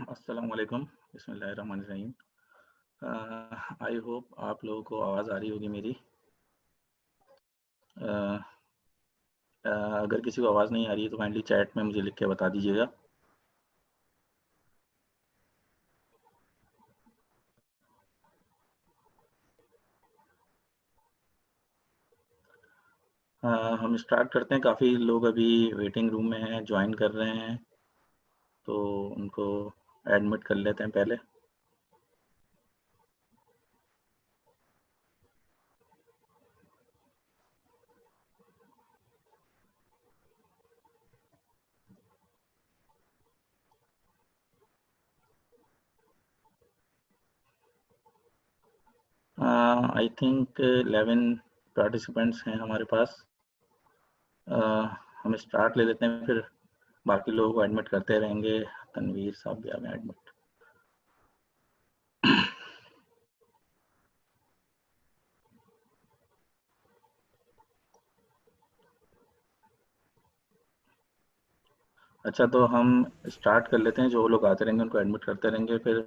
अस्सलाम वालेकुम, बिस्मिल्लाहिर्रहमानिर्रहीम। आई होप आप लोगों को आवाज़ आ रही होगी मेरी। अ, अगर किसी को आवाज़ नहीं आ रही है तो काइंडली चैट में मुझे लिख के बता दीजिएगा। हम स्टार्ट करते हैं। काफ़ी लोग अभी वेटिंग रूम में हैं, ज्वाइन कर रहे हैं, तो उनको एडमिट कर लेते हैं पहले। आई थिंक 11 पार्टिसिपेंट्स हैं हमारे पास। अ, हम स्टार्ट ले लेते हैं, फिर बाकी लोगों को एडमिट करते रहेंगे। तनवीर साहब भी आ गए एडमिट। अच्छा, तो हम स्टार्ट कर लेते हैं। जो लोग आते रहेंगे उनको एडमिट करते रहेंगे। फिर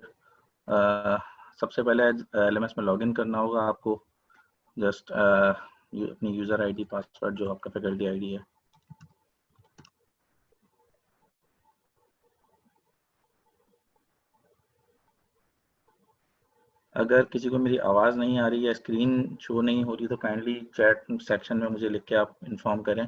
अ, सबसे पहले एलएमएस में लॉगिन करना होगा आपको। जस्ट अपनी यूज़र आईडी, पासवर्ड, जो आपका फैकल्टी आईडी है। अगर किसी को मेरी आवाज़ नहीं आ रही है, स्क्रीन शो नहीं हो रही, तो काइंडली चैट सेक्शन में मुझे लिख के आप इन्फॉर्म करें।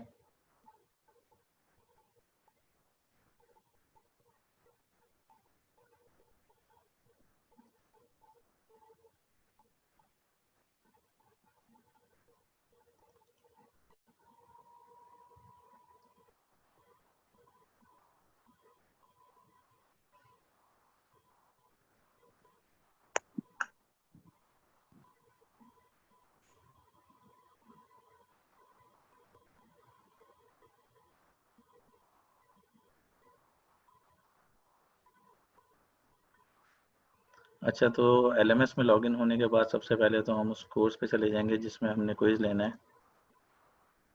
अच्छा, तो एलएमएस में लॉगिन होने के बाद सबसे पहले तो हम उस कोर्स पे चले जाएंगे जिसमें हमने क्विज़ लेना है,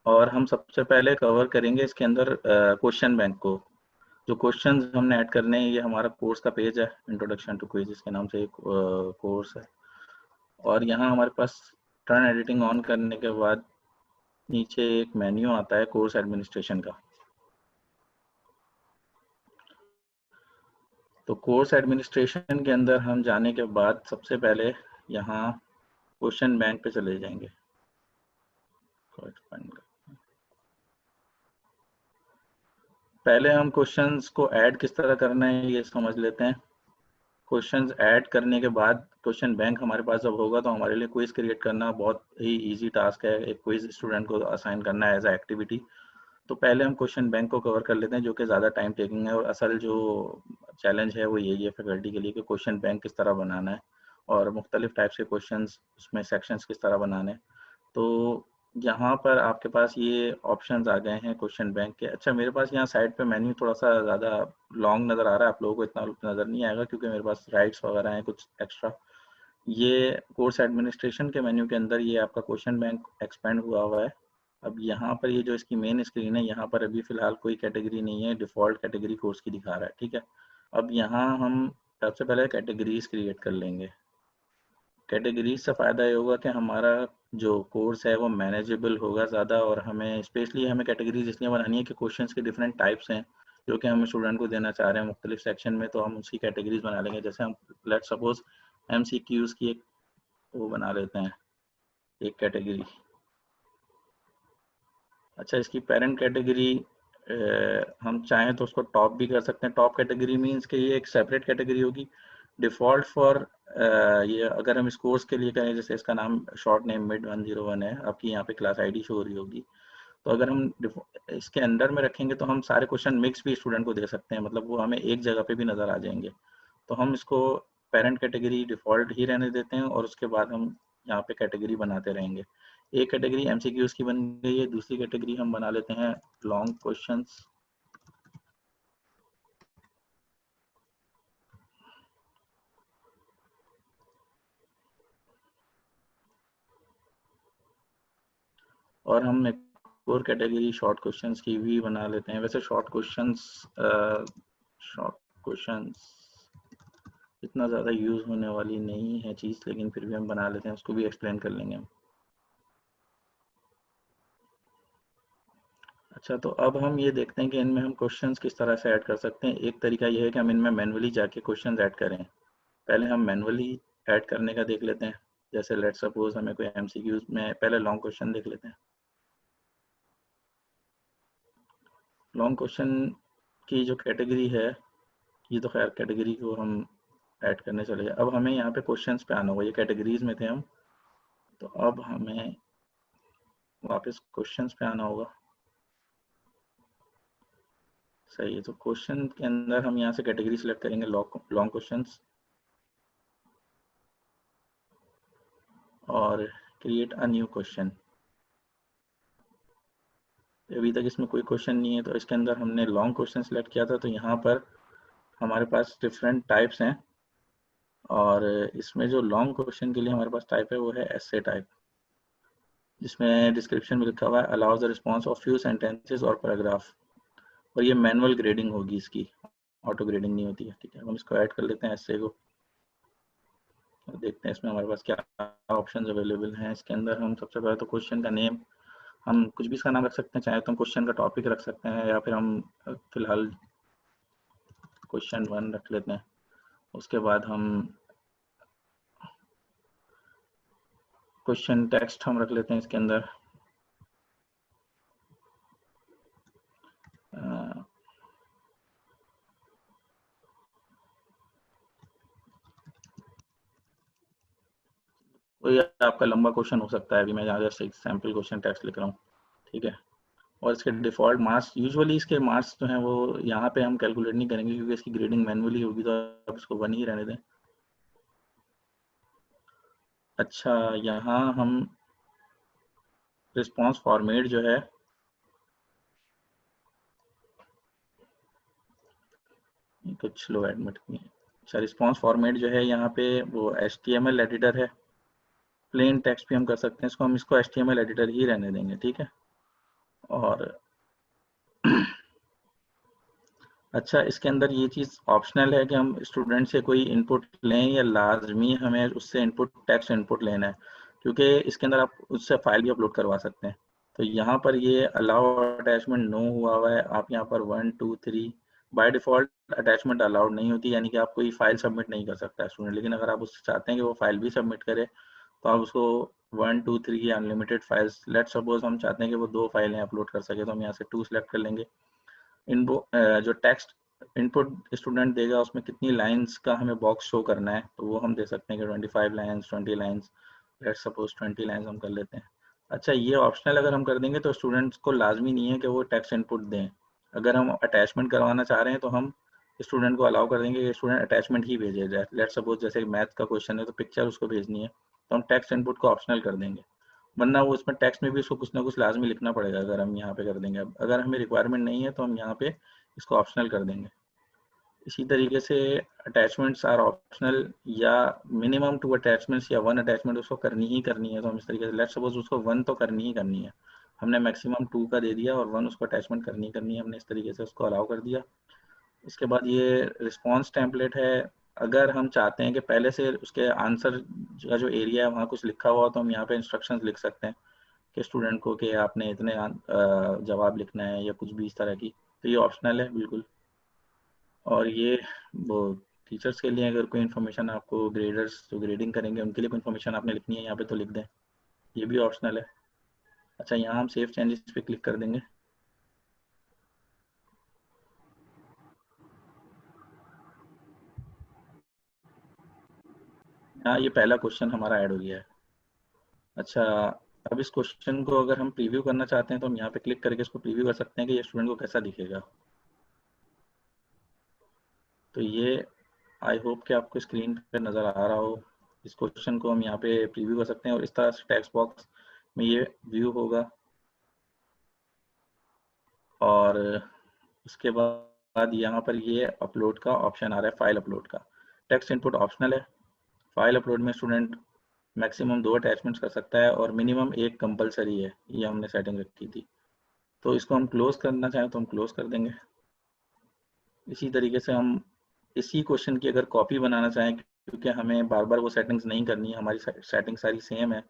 और हम सबसे पहले कवर करेंगे इसके अंदर क्वेश्चन बैंक को। जो क्वेश्चंस हमने ऐड करने हैं, ये हमारा कोर्स का पेज है, इंट्रोडक्शन टू क्विज़ के नाम से एक कोर्स है। और यहाँ हमारे पास टर्न एडिटिंग ऑन करने के बाद नीचे एक मेन्यू आता है कोर्स एडमिनिस्ट्रेशन का। तो कोर्स एडमिनिस्ट्रेशन के अंदर हम जाने के बाद सबसे पहले यहाँ क्वेश्चन बैंक पे चले जाएंगे। पहले हम क्वेश्चंस को ऐड किस तरह करना है ये समझ लेते हैं। क्वेश्चंस ऐड करने के बाद क्वेश्चन बैंक हमारे पास जब होगा तो हमारे लिए क्विज क्रिएट करना बहुत ही इजी टास्क है। एक क्विज स्टूडेंट को असाइन करना है एज अ एक्टिविटी। तो पहले हम क्वेश्चन बैंक को कवर कर लेते हैं, जो कि ज़्यादा टाइम टेकिंग है। और असल जो चैलेंज है वो यही है फैकल्टी के लिए कि क्वेश्चन बैंक किस तरह बनाना है और मुख्तलिफ टाइप्स के क्वेश्चंस, उसमें सेक्शंस किस तरह बनाने हैं। तो यहाँ पर आपके पास ये ऑप्शंस आ गए हैं क्वेश्चन बैंक के। अच्छा, मेरे पास यहाँ साइड पे मेन्यू थोड़ा सा ज़्यादा लॉन्ग नज़र आ रहा है, आप लोगों को इतना नज़र नहीं आएगा क्योंकि मेरे पास राइट्स वगैरह हैं कुछ एक्स्ट्रा। ये कोर्स एडमिनिस्ट्रेशन के मेन्यू के अंदर ये आपका क्वेश्चन बैंक एक्सपेंड हुआ है। अब यहाँ पर ये जो इसकी मेन स्क्रीन है, यहाँ पर अभी फ़िलहाल कोई कैटेगरी नहीं है, डिफ़ॉल्ट कैटेगरी कोर्स की दिखा रहा है, ठीक है। अब यहाँ हम सबसे पहले कैटेगरीज क्रिएट कर लेंगे। कैटेगरीज से फ़ायदा ये होगा कि हमारा जो कोर्स है वो मैनेजेबल होगा ज़्यादा, और हमें स्पेशली हमें कैटेगरीज इसलिए बनानी है कि क्वेश्चंस के डिफरेंट टाइप्स हैं जो कि हम स्टूडेंट को देना चाह रहे हैं मुख्तलिफ सेक्शन में, तो हम उसकी कैटेगरीज बना लेंगे। जैसे हम लेट सपोज एमसीक्यूज़ की एक वो बना लेते हैं, एक कैटेगरी। अच्छा, इसकी पेरेंट कैटेगरी हम चाहें तो उसको टॉप भी कर सकते हैं। टॉप कैटेगरी मींस कि ये एक सेपरेट कैटेगरी होगी डिफ़ॉल्ट फॉर ये। अगर हम इस कोर्स के लिए करें, जैसे इसका नाम शॉर्ट नेम मिड 101 है, आपकी यहाँ पे क्लास आईडी शो हो रही होगी। तो अगर हम इसके अंडर में रखेंगे तो हम सारे क्वेश्चन मिक्स भी स्टूडेंट को दे सकते हैं, मतलब वो हमें एक जगह पे भी नज़र आ जाएंगे। तो हम इसको पेरेंट कैटेगरी डिफ़ॉल्ट ही रहने देते हैं, और उसके बाद हम यहाँ पे कैटेगरी बनाते रहेंगे। एक कैटेगरी एमसीक्यूज़ की बन गई है, दूसरी कैटेगरी हम बना लेते हैं लॉन्ग क्वेश्चंस। और हम एक और कैटेगरी शॉर्ट क्वेश्चंस की भी बना लेते हैं। वैसे शॉर्ट क्वेश्चंस इतना ज़्यादा यूज़ होने वाली नहीं है चीज़, लेकिन फिर भी हम बना लेते हैं, उसको भी एक्सप्लेन कर लेंगे हम। अच्छा, तो अब हम ये देखते हैं कि इनमें हम क्वेश्चंस किस तरह से ऐड कर सकते हैं। एक तरीका ये है कि हम इनमें मैन्युअली जाके क्वेश्चंस ऐड करें। पहले हम मैन्युअली ऐड करने का देख लेते हैं। जैसे लेट्स सपोज हमें कोई एमसीक्यूज में पहले लॉन्ग क्वेश्चन देख लेते हैं। लॉन्ग क्वेश्चन की जो कैटेगरी है, ये तो खैर कैटेगरी को हम ऐड करने चले गए। अब हमें यहाँ पे क्वेश्चंस पे आना होगा, ये कैटेगरीज में थे हम, तो अब हमें वापस क्वेश्चंस पे आना होगा। सही है, तो क्वेश्चन के अंदर हम यहाँ से कैटेगरी सिलेक्ट करेंगे लॉन्ग क्वेश्चंस और क्रिएट अ न्यू क्वेश्चन। अभी तक इसमें कोई क्वेश्चन नहीं है, तो इसके अंदर हमने लॉन्ग क्वेश्चन सिलेक्ट किया था, तो यहाँ पर हमारे पास डिफरेंट टाइप्स हैं। और इसमें जो लॉन्ग क्वेश्चन के लिए हमारे पास टाइप है वो है एसे टाइप, जिसमें डिस्क्रिप्शन में लिखा हुआ है allows the response of few sentences और पैराग्राफ। और ये मैनुअल ग्रेडिंग होगी इसकी, ऑटो ग्रेडिंग नहीं होती है। ठीक है, हम इसको ऐड कर लेते हैं एसे को और देखते हैं इसमें हमारे पास क्या ऑप्शंस अवेलेबल हैं। इसके अंदर हम सबसे पहले तो क्वेश्चन का नेम, हम कुछ भी इसका नाम रख सकते हैं, चाहे तो हम क्वेश्चन का टॉपिक रख सकते हैं या फिर हम फिलहाल क्वेश्चन 1 रख लेते हैं। उसके बाद हम क्वेश्चन टेक्स्ट हम रख लेते हैं इसके अंदर। तो ये आपका लंबा क्वेश्चन हो सकता है, अभी मैं यहाँ जस्ट एक सैम्पल क्वेश्चन टेक्स्ट लिख रहा हूँ। ठीक है, और इसके डिफ़ॉल्ट मार्क्स, यूजुअली इसके मार्क्स जो हैं वो यहाँ पे हम कैलकुलेट नहीं करेंगे क्योंकि इसकी ग्रेडिंग मैनुअली होगी, तो आप इसको 1 ही रहने दें। अच्छा, यहाँ हम रिस्पॉन्स फॉर्मेट जो है, कुछ लो एडमिट नहीं है। अच्छा, रिस्पॉन्स फॉर्मेट जो है यहाँ पे वो HTML एडिटर है। प्लेन टेक्स्ट भी हम कर सकते हैं इसको, हम इसको HTML एडिटर ही रहने देंगे। ठीक है, और अच्छा, इसके अंदर ये चीज़ ऑप्शनल है कि हम स्टूडेंट से कोई इनपुट लें या लाजमी हमें उससे इनपुट टेक्स्ट इनपुट लेना है, क्योंकि इसके अंदर आप उससे फाइल भी अपलोड करवा सकते हैं। तो यहाँ पर ये अलाउ अटैचमेंट नो हुआ है। आप यहाँ पर 1 2 3 बाय डिफ़ॉल्ट अटैचमेंट अलाउड नहीं होती, यानी कि आप कोई फाइल सबमिट नहीं कर सकता स्टूडेंट। लेकिन अगर आप उससे चाहते हैं कि वो फाइल भी सबमिट करे, तो आप उसको 1 2 3 अनलिमिटेड फाइल्स, लेट सपोज हम चाहते हैं कि वो 2 फाइलें अपलोड कर सके, तो हम यहाँ से 2 सेलेक्ट कर लेंगे। जो टेक्स्ट इनपुट स्टूडेंट देगा उसमें कितनी लाइंस का हमें बॉक्स शो करना है, तो वो हम दे सकते हैं कि 25 lines, 20 lines, let suppose 20 lines हम कर लेते हैं। अच्छा, ये ऑप्शनल अगर हम कर देंगे तो स्टूडेंट्स को लाजमी नहीं है कि वो टेक्स्ट इनपुट दें। अगर हम अटैचमेंट करवाना चाह रहे हैं तो हम स्टूडेंट को अलाउ कर देंगे कि स्टूडेंट अटैचमेंट ही भेजे जाए। लेट सपोज जैसे मैथ का क्वेश्चन है तो पिक्चर उसको भेजनी है, तो हम टेक्स्ट इनपुट को ऑप्शनल कर देंगे, वरना वो उसमें टेक्स्ट में भी उसको कुछ ना कुछ लाजमी लिखना पड़ेगा अगर हम यहाँ पे कर देंगे। अब अगर हमें रिक्वायरमेंट नहीं है तो हम यहाँ पे इसको ऑप्शनल कर देंगे। इसी तरीके से अटैचमेंट्स आर ऑप्शनल, या मिनिमम 2 अटैचमेंट्स या 1 अटैचमेंट उसको करनी ही करनी है, तो हम इस तरीके से लेट्स सपोज उसको 1 तो करनी ही करनी है, हमने मैक्सिमम 2 का दे दिया और 1 उसको अटैचमेंट करनी ही करनी है, हमने इस तरीके से उसको अलाउ कर दिया। इसके बाद ये रिस्पॉन्स टेम्पलेट है। अगर हम चाहते हैं कि पहले से उसके आंसर का जो एरिया है वहाँ कुछ लिखा हुआ, तो हम यहाँ पे इंस्ट्रक्शंस लिख सकते हैं कि स्टूडेंट को कि आपने इतने जवाब लिखना है या कुछ भी इस तरह की। तो ये ऑप्शनल है बिल्कुल। और ये वो टीचर्स के लिए, अगर कोई इन्फॉर्मेशन आपको, ग्रेडर्स जो ग्रेडिंग करेंगे उनके लिए कोई इन्फॉर्मेशन आपने लिखनी है यहाँ पे तो लिख दें, ये भी ऑप्शनल है। अच्छा, यहाँ हम सेव चेंजेस पे क्लिक कर देंगे। हाँ, ये पहला क्वेश्चन हमारा ऐड हो गया है। अच्छा, अब इस क्वेश्चन को अगर हम प्रीव्यू करना चाहते हैं तो हम यहाँ पे क्लिक करके इसको प्रीव्यू कर सकते हैं कि ये स्टूडेंट को कैसा दिखेगा। तो ये आई होप कि आपको स्क्रीन पे नज़र आ रहा हो। इस क्वेश्चन को हम यहाँ पे प्रीव्यू कर सकते हैं और इस तरह से टेक्स्ट बॉक्स में ये व्यू होगा। और उसके बाद यहाँ पर ये अपलोड का ऑप्शन आ रहा है, फाइल अपलोड का। टेक्स्ट इनपुट ऑप्शनल है। फाइल अपलोड में स्टूडेंट मैक्सिमम 2 अटैचमेंट्स कर सकता है और मिनिमम 1 कंपलसरी है, ये हमने सेटिंग रखी थी। तो इसको हम क्लोज करना चाहें तो हम क्लोज कर देंगे। इसी तरीके से हम इसी क्वेश्चन की अगर कॉपी बनाना चाहें, क्योंकि हमें बार बार वो सेटिंग्स नहीं करनी है, हमारी सेटिंग सारी सेम है,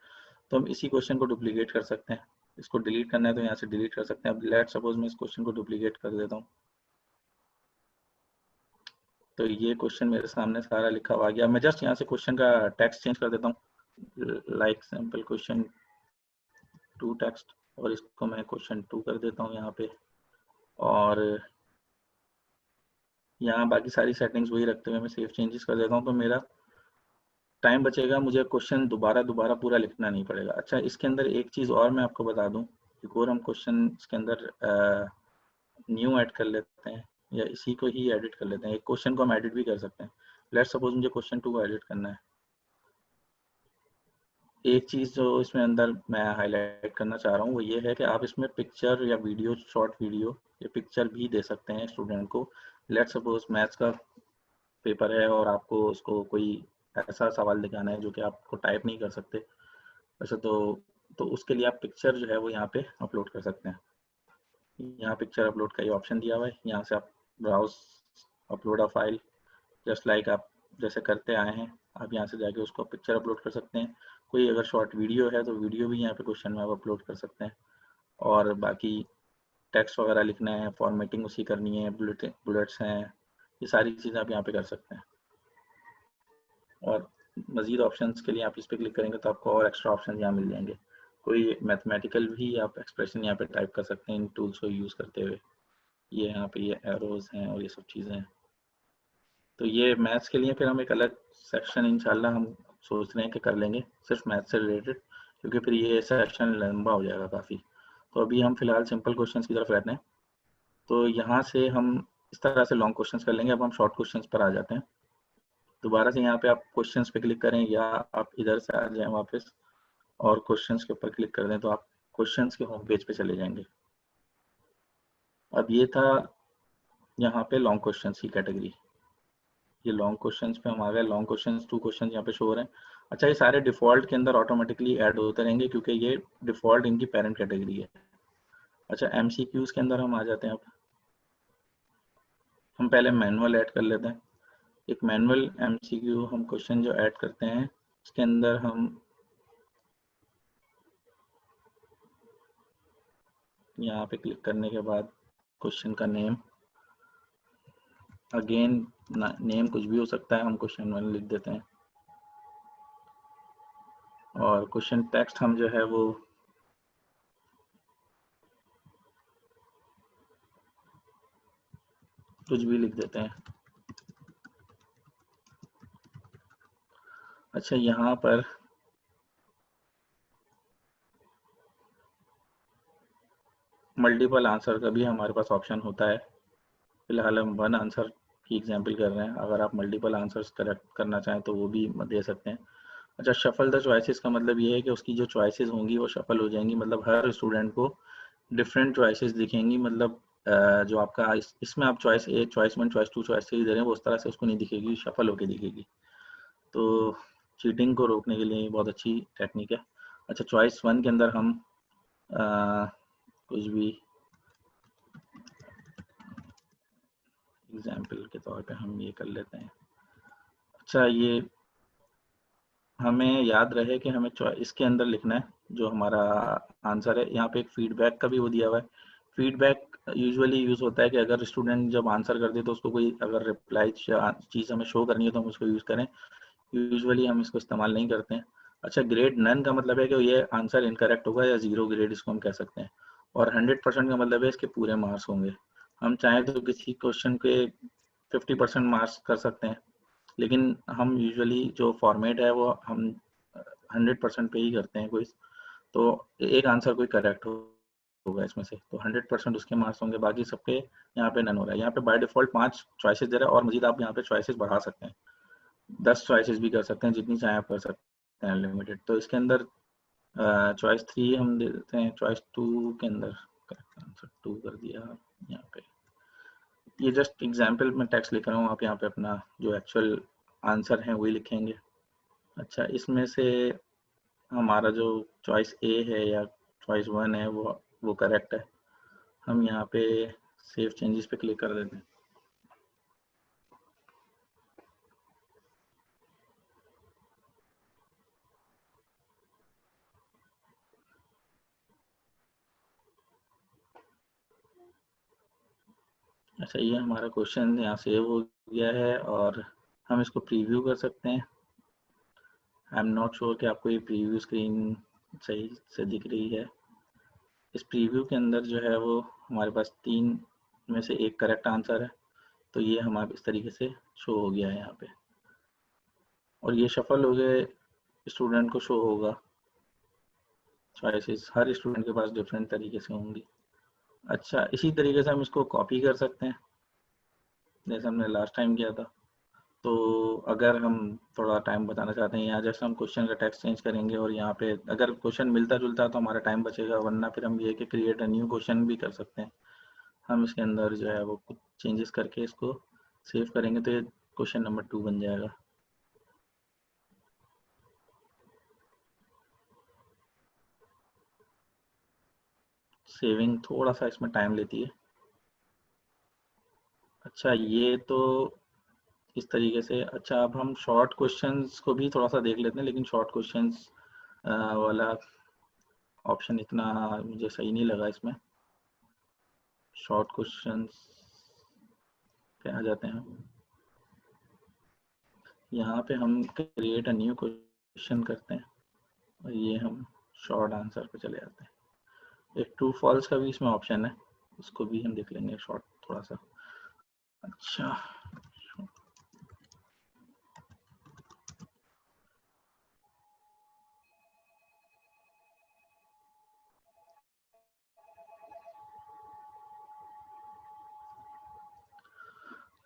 तो हम इसी क्वेश्चन को डुप्लीकेट कर सकते हैं। इसको डिलीट करना है तो यहाँ से डिलीट कर सकते हैं। अब लेट सपोज मैं इस क्वेश्चन को डुप्लीकेट कर देता हूँ, तो ये क्वेश्चन मेरे सामने सारा लिखा हुआ आ गया। मैं जस्ट यहाँ से क्वेश्चन का टेक्स्ट चेंज कर देता हूँ, लाइक सिंपल क्वेश्चन 2 टेक्स्ट, और इसको मैं क्वेश्चन 2 कर देता हूँ यहाँ पे। और यहाँ बाकी सारी सेटिंग्स वही रखते हुए मैं सेव चेंजेस कर देता हूँ, तो मेरा टाइम बचेगा, मुझे क्वेश्चन दोबारा पूरा लिखना नहीं पड़ेगा। अच्छा, इसके अंदर एक चीज़ और मैं आपको बता दूँ, एक और हम क्वेश्चन इसके अंदर न्यू ऐड कर लेते हैं, या इसी को ही एडिट कर लेते हैं। एक क्वेश्चन को हम एडिट भी कर सकते हैं। लेट्स सपोज मुझे क्वेश्चन 2 को एडिट करना है। एक चीज़ जो इसमें अंदर मैं हाईलाइट करना चाह रहा हूँ वो ये है कि आप इसमें पिक्चर या वीडियो, शॉर्ट वीडियो या पिक्चर भी दे सकते हैं स्टूडेंट को। लेट्स सपोज मैथ्स का पेपर है और आपको उसको कोई ऐसा सवाल दिखाना है जो कि आपको टाइप नहीं कर सकते वैसे, तो उसके लिए आप पिक्चर जो है वो यहाँ पे अपलोड कर सकते हैं। यहाँ पिक्चर अपलोड का ये ऑप्शन दिया हुआ है, यहाँ से आप browse upload a file, just like आप जैसे करते आए हैं, आप यहाँ से जाके उसको पिक्चर अपलोड कर सकते हैं। कोई अगर शॉर्ट वीडियो है तो वीडियो भी यहाँ पे क्वेश्चन में आप अपलोड कर सकते हैं। और बाकी टेक्स्ट वगैरह लिखना है, फॉर्मेटिंग उसी करनी है, बुलेट्स हैं, ये सारी चीज़ें आप यहाँ पे कर सकते हैं। और मज़ीद ऑप्शंस के लिए आप इस पर क्लिक करेंगे तो आपको और एक्स्ट्रा ऑप्शन यहाँ मिल जाएंगे। कोई मैथमेटिकल भी आप एक्सप्रेशन यहाँ पे टाइप कर सकते हैं इन टूल्स को यूज़ करते हुए। ये यहाँ पे ये एरोज हैं और ये सब चीज़ें हैं। तो ये मैथ्स के लिए फिर हम एक अलग सेक्शन इंशाल्लाह हम सोच रहे हैं कि कर लेंगे सिर्फ मैथ्स से रिलेटेड, क्योंकि फिर ये सेक्शन लंबा हो जाएगा काफ़ी। तो अभी हम फिलहाल सिंपल क्वेश्चंस की तरफ रहते हैं। तो यहाँ से हम इस तरह से लॉन्ग क्वेश्चंस कर लेंगे। अब हम शॉर्ट क्वेश्चंस पर आ जाते हैं। दोबारा से यहाँ पे आप क्वेश्चंस पे क्लिक करें या आप इधर से आ जाएं वापस और क्वेश्चंस के ऊपर क्लिक कर दें तो आप क्वेश्चंस के होम पेज पे चले जाएंगे। अब ये था यहाँ पे लॉन्ग क्वेश्चंस की कैटेगरी। ये लॉन्ग क्वेश्चंस पे हम आ गए। लॉन्ग क्वेश्चंस 2 क्वेश्चंस यहाँ पे शो हो रहे हैं। अच्छा, ये सारे डिफॉल्ट के अंदर ऑटोमेटिकली ऐड होते रहेंगे क्योंकि ये डिफॉल्ट इनकी पेरेंट कैटेगरी है। अच्छा, एमसीक्यूज के अंदर हम आ जाते हैं। अब हम पहले मैनुअल ऐड कर लेते हैं। एक मैनुअल एमसीक्यू हम क्वेश्चन जो ऐड करते हैं उसके अंदर हम यहाँ पे क्लिक करने के बाद क्वेश्चन का नेम, अगेन नेम कुछ भी हो सकता है, हम क्वेश्चन 1 लिख देते हैं। और क्वेश्चन टेक्स्ट हम जो है वो कुछ भी लिख देते हैं। अच्छा, यहाँ पर मल्टीपल आंसर का भी हमारे पास ऑप्शन होता है। फिलहाल हम 1 आंसर की एग्जांपल कर रहे हैं। अगर आप मल्टीपल आंसर्स करेक्ट करना चाहें तो वो भी दे सकते हैं। अच्छा, शफल द चॉइसेस का मतलब ये है कि उसकी जो चॉइसेस होंगी वो शफल हो जाएंगी, मतलब हर स्टूडेंट को डिफरेंट चॉइसेस दिखेंगी। मतलब जो आपका इसमें आप चॉइस ए, चॉइस 1, चॉइस 2, चॉइस 3 दे रहे हैं वो उस तरह से उसको नहीं दिखेगी, शफल होके दिखेगी। तो चीटिंग को रोकने के लिए ये बहुत अच्छी टेक्निक है। अच्छा, चॉइस 1 के अंदर हम कुछ भी एग्जाम्पल के तौर पे हम ये कर लेते हैं। अच्छा, ये हमें याद रहे कि हमें इसके अंदर लिखना है जो हमारा आंसर है। यहाँ पे एक फीडबैक का भी वो दिया हुआ है। फीडबैक यूजुअली यूज़ होता है कि अगर स्टूडेंट जब आंसर कर दे तो उसको कोई अगर रिप्लाई चीज़ हमें शो करनी है तो हम उसको यूज़ करें। यूजुअली हम इसको इस्तेमाल नहीं करते हैं। अच्छा, ग्रेड नन का मतलब है कि ये आंसर इनकरेक्ट होगा या 0 ग्रेड इसको हम कह सकते हैं। और 100% का मतलब है इसके पूरे मार्क्स होंगे। हम चाहें तो किसी क्वेश्चन के 50% मार्क्स कर सकते हैं, लेकिन हम यूजुअली जो फॉर्मेट है वो हम 100% पे ही करते हैं क्विज। तो एक आंसर कोई करेक्ट होगा इसमें से, तो 100% उसके मार्क्स होंगे, बाकी सबके यहाँ पे नन हो रहा है। यहाँ पे बाय डिफॉल्ट 5 चॉइसेस दे रहा है और मजीद आप यहाँ पे चॉइसेस बढ़ा सकते हैं, 10 चॉइसेस भी कर सकते हैं, जितनी चाहे आप कर सकते हैं, अनलिमिटेड। तो इसके अंदर चॉइस 3 हम दे देते हैं, चॉइस 2 के अंदर करेक्ट आंसर 2 कर दिया यहाँ पे। ये जस्ट एग्जाम्पल में टेक्स्ट लिख रहा हूँ, आप यहाँ पे अपना जो एक्चुअल आंसर है वही लिखेंगे। अच्छा, इसमें से हमारा जो चॉइस ए है या चॉइस 1 है वो करेक्ट है। हम यहाँ पे सेव चेंजेस पे क्लिक कर देते हैं। अच्छा, ये हमारा क्वेश्चन यहाँ सेव हो गया है और हम इसको प्रीव्यू कर सकते हैं। आई एम नॉट श्योर कि आपको ये प्रीव्यू स्क्रीन सही से दिख रही है। इस प्रीव्यू के अंदर जो है वो हमारे पास 3 में से एक करेक्ट आंसर है, तो ये हमारे इस तरीके से शो हो गया है यहाँ पे, और ये शफल हो गए स्टूडेंट को शो होगा। चॉइसेस हर स्टूडेंट के पास डिफरेंट तरीके से होंगी। अच्छा, इसी तरीके से हम इसको कॉपी कर सकते हैं जैसे हमने लास्ट टाइम किया था। तो अगर हम थोड़ा टाइम बचाना चाहते हैं, यहाँ जैसे हम क्वेश्चन का टेक्स्ट चेंज करेंगे और यहाँ पे अगर क्वेश्चन मिलता जुलता तो हमारा टाइम बचेगा, वरना फिर हम ये कि क्रिएट अ न्यू क्वेश्चन भी कर सकते हैं। हम इसके अंदर जो है वो कुछ चेंजेस करके इसको सेव करेंगे तो ये क्वेश्चन नंबर 2 बन जाएगा। सेविंग थोड़ा सा इसमें टाइम लेती है। अच्छा, ये तो इस तरीके से। अच्छा, अब हम शॉर्ट क्वेश्चंस को भी थोड़ा सा देख लेते हैं, लेकिन शॉर्ट क्वेश्चंस वाला ऑप्शन इतना मुझे सही नहीं लगा इसमें। शॉर्ट क्वेश्चंस पे आ जाते हैं हम। यहाँ पे हम क्रिएट अ न्यू क्वेश्चन करते हैं और ये हम शॉर्ट आंसर पे चले जाते हैं। एक ट्रू फॉल्स का भी इसमें ऑप्शन है, उसको भी हम देख लेंगे शॉर्ट थोड़ा सा। अच्छा,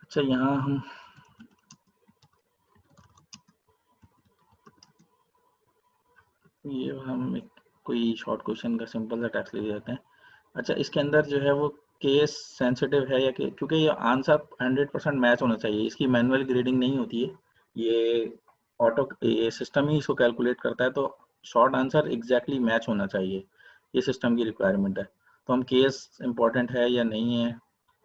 अच्छा यहाँ हम एक कोई शॉर्ट क्वेश्चन का सिंपल सा टेक्स्ट ले लेते हैं। अच्छा, इसके अंदर जो है वो केस सेंसिटिव है या कि, क्योंकि ये आंसर 100% मैच होना चाहिए, इसकी मैनुअल ग्रेडिंग नहीं होती है, ये ऑटो ये सिस्टम ही इसको कैलकुलेट करता है, तो शॉर्ट आंसर एग्जैक्टली मैच होना चाहिए, ये सिस्टम की रिक्वायरमेंट है। तो हम केस इम्पोर्टेंट है या नहीं है,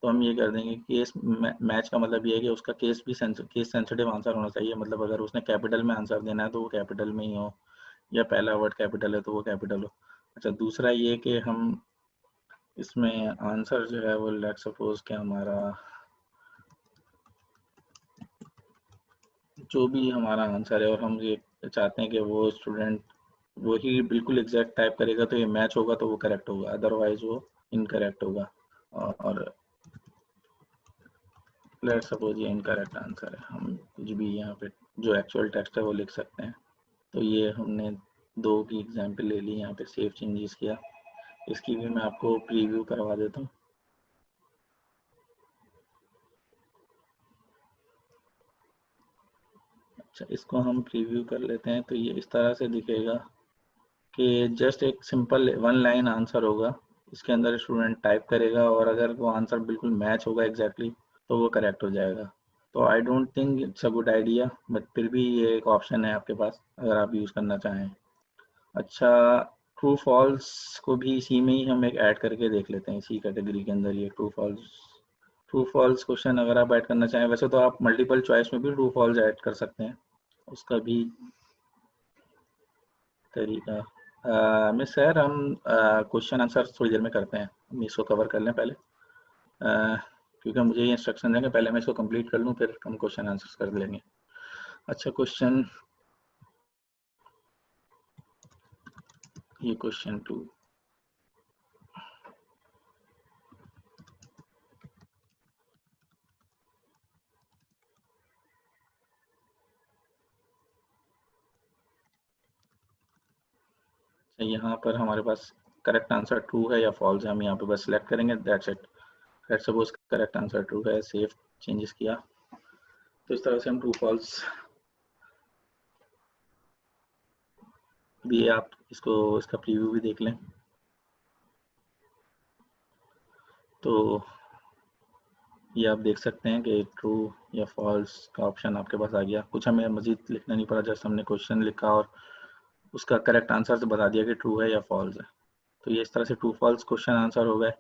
तो हम ये कर देंगे केस मैच का मतलब ये है कि उसका केस भी केस सेंसिटिव आंसर होना चाहिए, मतलब अगर उसने कैपिटल में आंसर देना है तो वो कैपिटल में ही हो, या पहला वर्ड कैपिटल है तो वो कैपिटल हो। अच्छा, दूसरा ये कि हम इसमें आंसर जो है वो लेट सपोज कि हमारा जो भी हमारा आंसर है और हम ये चाहते हैं कि वो स्टूडेंट वही बिल्कुल एग्जैक्ट टाइप करेगा तो ये मैच होगा तो वो करेक्ट होगा, अदरवाइज वो इनकरेक्ट होगा। और लेट सपोज ये इनकरेक्ट आंसर है, हम कुछ भी यहाँ पे जो एक्चुअल टेक्स्ट है वो लिख सकते हैं। तो ये हमने 2 की एग्जांपल ले ली, यहाँ पे सेव चेंजेस किया। इसकी भी मैं आपको प्रीव्यू करवा देता हूँ। अच्छा, इसको हम प्रीव्यू कर लेते हैं तो ये इस तरह से दिखेगा कि जस्ट एक सिंपल 1 लाइन आंसर होगा, इसके अंदर स्टूडेंट टाइप करेगा और अगर वो आंसर बिल्कुल मैच होगा एग्जैक्टली तो वो करेक्ट हो जाएगा। तो I don't think it's a good idea, but फिर भी ये एक ऑप्शन है आपके पास अगर आप यूज़ करना चाहें। अच्छा, ट्रू फॉल्स को भी इसी में ही हम एक ऐड करके देख लेते हैं, इसी कैटेगरी के अंदर ये ट्रू फॉल्स क्वेश्चन अगर आप ऐड करना चाहें, वैसे तो आप मल्टीपल चॉइस में भी ट्रू फॉल्स ऐड कर सकते हैं, उसका भी तरीका। मिस सर, हम क्वेश्चन आंसर थोड़ी देर में करते हैं, हम इसको कवर कर लें पहले, क्योंकि मुझे ये इंस्ट्रक्शन देंगे, पहले मैं इसको कंप्लीट कर लूँ फिर हम क्वेश्चन आंसर्स कर लेंगे। अच्छा, क्वेश्चन 2। यहाँ पर हमारे पास करेक्ट आंसर ट्रू है या फॉल्स है, हम यहाँ पे बस सिलेक्ट करेंगे, that's it. Let's suppose correct answer true है, सेव चेंजेस किया, तो इस तरह से हम ट्रू फॉल्स भी, आप इसको इसका प्रीव्यू भी देख लें। तो ये आप देख सकते हैं कि ट्रू या फॉल्स का ऑप्शन आपके पास आ गया, कुछ हमें मजीद लिखना नहीं पड़ा, जस्ट हमने क्वेश्चन लिखा और उसका करेक्ट आंसर से बता दिया कि ट्रू है या फॉल्स है। तो ये इस तरह से ट्रू फॉल्स क्वेश्चन आंसर हो गए।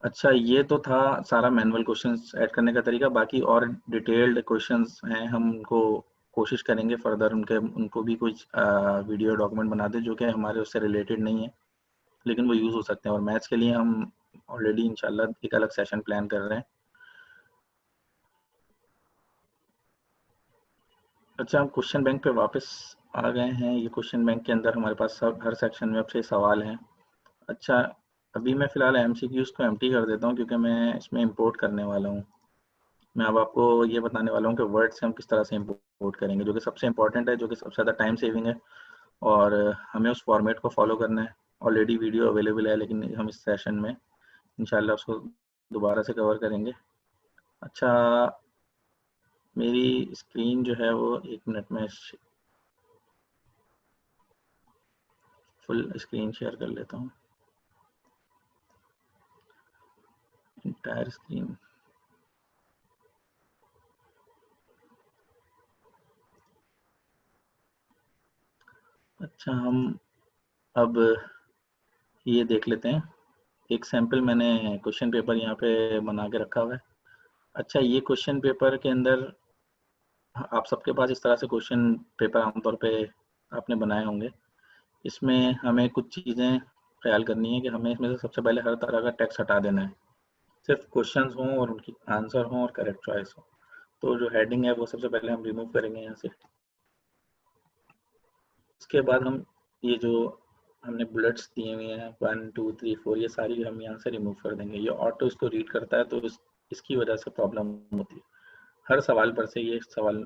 अच्छा, ये तो था सारा मैनुअल क्वेश्चंस ऐड करने का तरीका, बाकी और डिटेल्ड क्वेश्चंस हैं, हम उनको कोशिश करेंगे फर्दर उनको भी कुछ वीडियो डॉक्यूमेंट बना दें जो कि हमारे उससे रिलेटेड नहीं है, लेकिन वो यूज़ हो सकते हैं। और मैथ्स के लिए हम ऑलरेडी इंशाल्लाह एक अलग सेशन प्लान कर रहे हैं, अच्छा, हम क्वेश्चन बैंक पे वापस आ गए हैं। ये क्वेश्चन बैंक के अंदर हमारे पास सब हर सेक्शन में अब से सवाल हैं। अच्छा, अभी मैं फ़िलहाल एमसीक्यूज़ को एम्प्टी कर देता हूँ क्योंकि मैं इसमें इंपोर्ट करने वाला हूँ। मैं अब आपको ये बताने वाला हूँ कि वर्ड से हम किस तरह से इंपोर्ट करेंगे, जो कि सबसे इम्पोर्टेंट है, जो कि सबसे ज़्यादा टाइम सेविंग है, और हमें उस फॉर्मेट को फॉलो करना है। ऑलरेडी वीडियो अवेलेबल है, लेकिन हम इस सेशन में इंशाल्लाह उसको दोबारा से कवर करेंगे। अच्छा, मेरी स्क्रीन जो है वो 1 मिनट में फुल स्क्रीन शेयर कर लेता हूँ, इंटायर स्क्रीन। अच्छा, हम अब ये देख लेते हैं। एक सैंपल मैंने क्वेश्चन पेपर यहाँ पे बना के रखा हुआ है। अच्छा, ये क्वेश्चन पेपर के अंदर आप सबके पास इस तरह से क्वेश्चन पेपर आमतौर पे आपने बनाए होंगे। इसमें हमें कुछ चीज़ें ख्याल करनी है कि हमें इसमें से सबसे पहले हर तरह का टेक्स्ट हटा देना है। सिर्फ क्वेश्चंस हों और उनकी आंसर हों और करेक्ट चॉइस हो। तो जो हेडिंग है वो सबसे पहले हम रिमूव करेंगे यहाँ से। उसके बाद हम ये जो हमने बुलेट्स दिए हुए हैं 1 2 3 4, ये सारी हम यहाँ से रिमूव कर देंगे। ये ऑटो इसको रीड करता है, तो इसकी वजह से प्रॉब्लम होती है हर सवाल पर से। ये सवाल,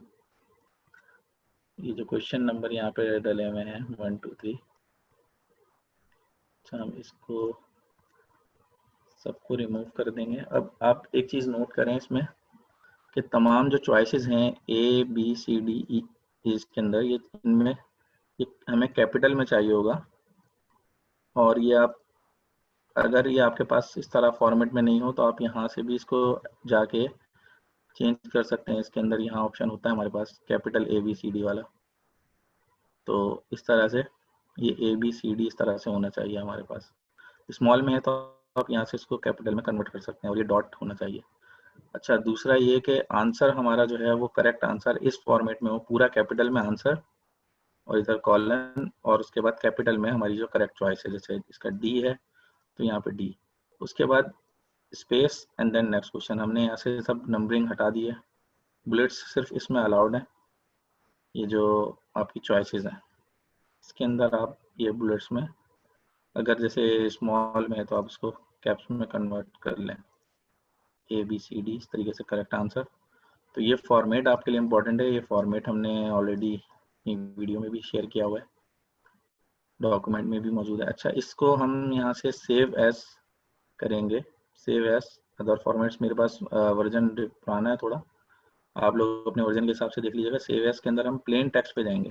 ये जो क्वेश्चन नंबर यहाँ पे डले हुए हैं 1 2 3, अच्छा हम इसको सबको रिमूव कर देंगे। अब आप एक चीज़ नोट करें इसमें कि तमाम जो चॉइसेस हैं ए बी सी डी ई, इसके अंदर ये इनमें ये हमें कैपिटल में चाहिए होगा। और ये आप, अगर ये आपके पास इस तरह फॉर्मेट में नहीं हो तो आप यहाँ से भी इसको जाके चेंज कर सकते हैं। इसके अंदर यहाँ ऑप्शन होता है हमारे पास capital A B C D वाला। तो इस तरह से ये ए बी सी डी इस तरह से होना चाहिए हमारे पास। स्मॉल में है तो आप यहाँ से इसको कैपिटल में कन्वर्ट कर सकते हैं, और ये डॉट होना चाहिए। अच्छा, दूसरा ये कि आंसर हमारा जो है वो करेक्ट आंसर इस फॉर्मेट में हो, पूरा कैपिटल में आंसर और इधर कॉलन, और उसके बाद कैपिटल में हमारी जो करेक्ट चॉइस है। जैसे इसका डी है तो यहाँ पे डी, उसके बाद space and then next question. हमने यहाँ से सब नंबरिंग हटा दी है। बुलेट्स सिर्फ इसमें अलाउड है, ये जो आपकी चॉइसेस हैं इसके अंदर आप ये बुलेट्स में, अगर जैसे स्मॉल में है तो आप इसको कैप्स में कन्वर्ट कर लें, ए बी सी डी इस तरीके से करेक्ट आंसर। तो ये फॉर्मेट आपके लिए इम्पोर्टेंट है। ये फॉर्मेट हमने ऑलरेडी वीडियो में भी शेयर किया हुआ है, डॉक्यूमेंट में भी मौजूद है। अच्छा, इसको हम यहाँ से सेव एज करेंगे। सेव एज अदर फॉर्मेट्स, मेरे पास वर्जन पुराना है थोड़ा, आप लोग अपने वर्जन के हिसाब से देख लीजिएगा। सेव एज के अंदर हम प्लेन टेक्स्ट पे जाएंगे।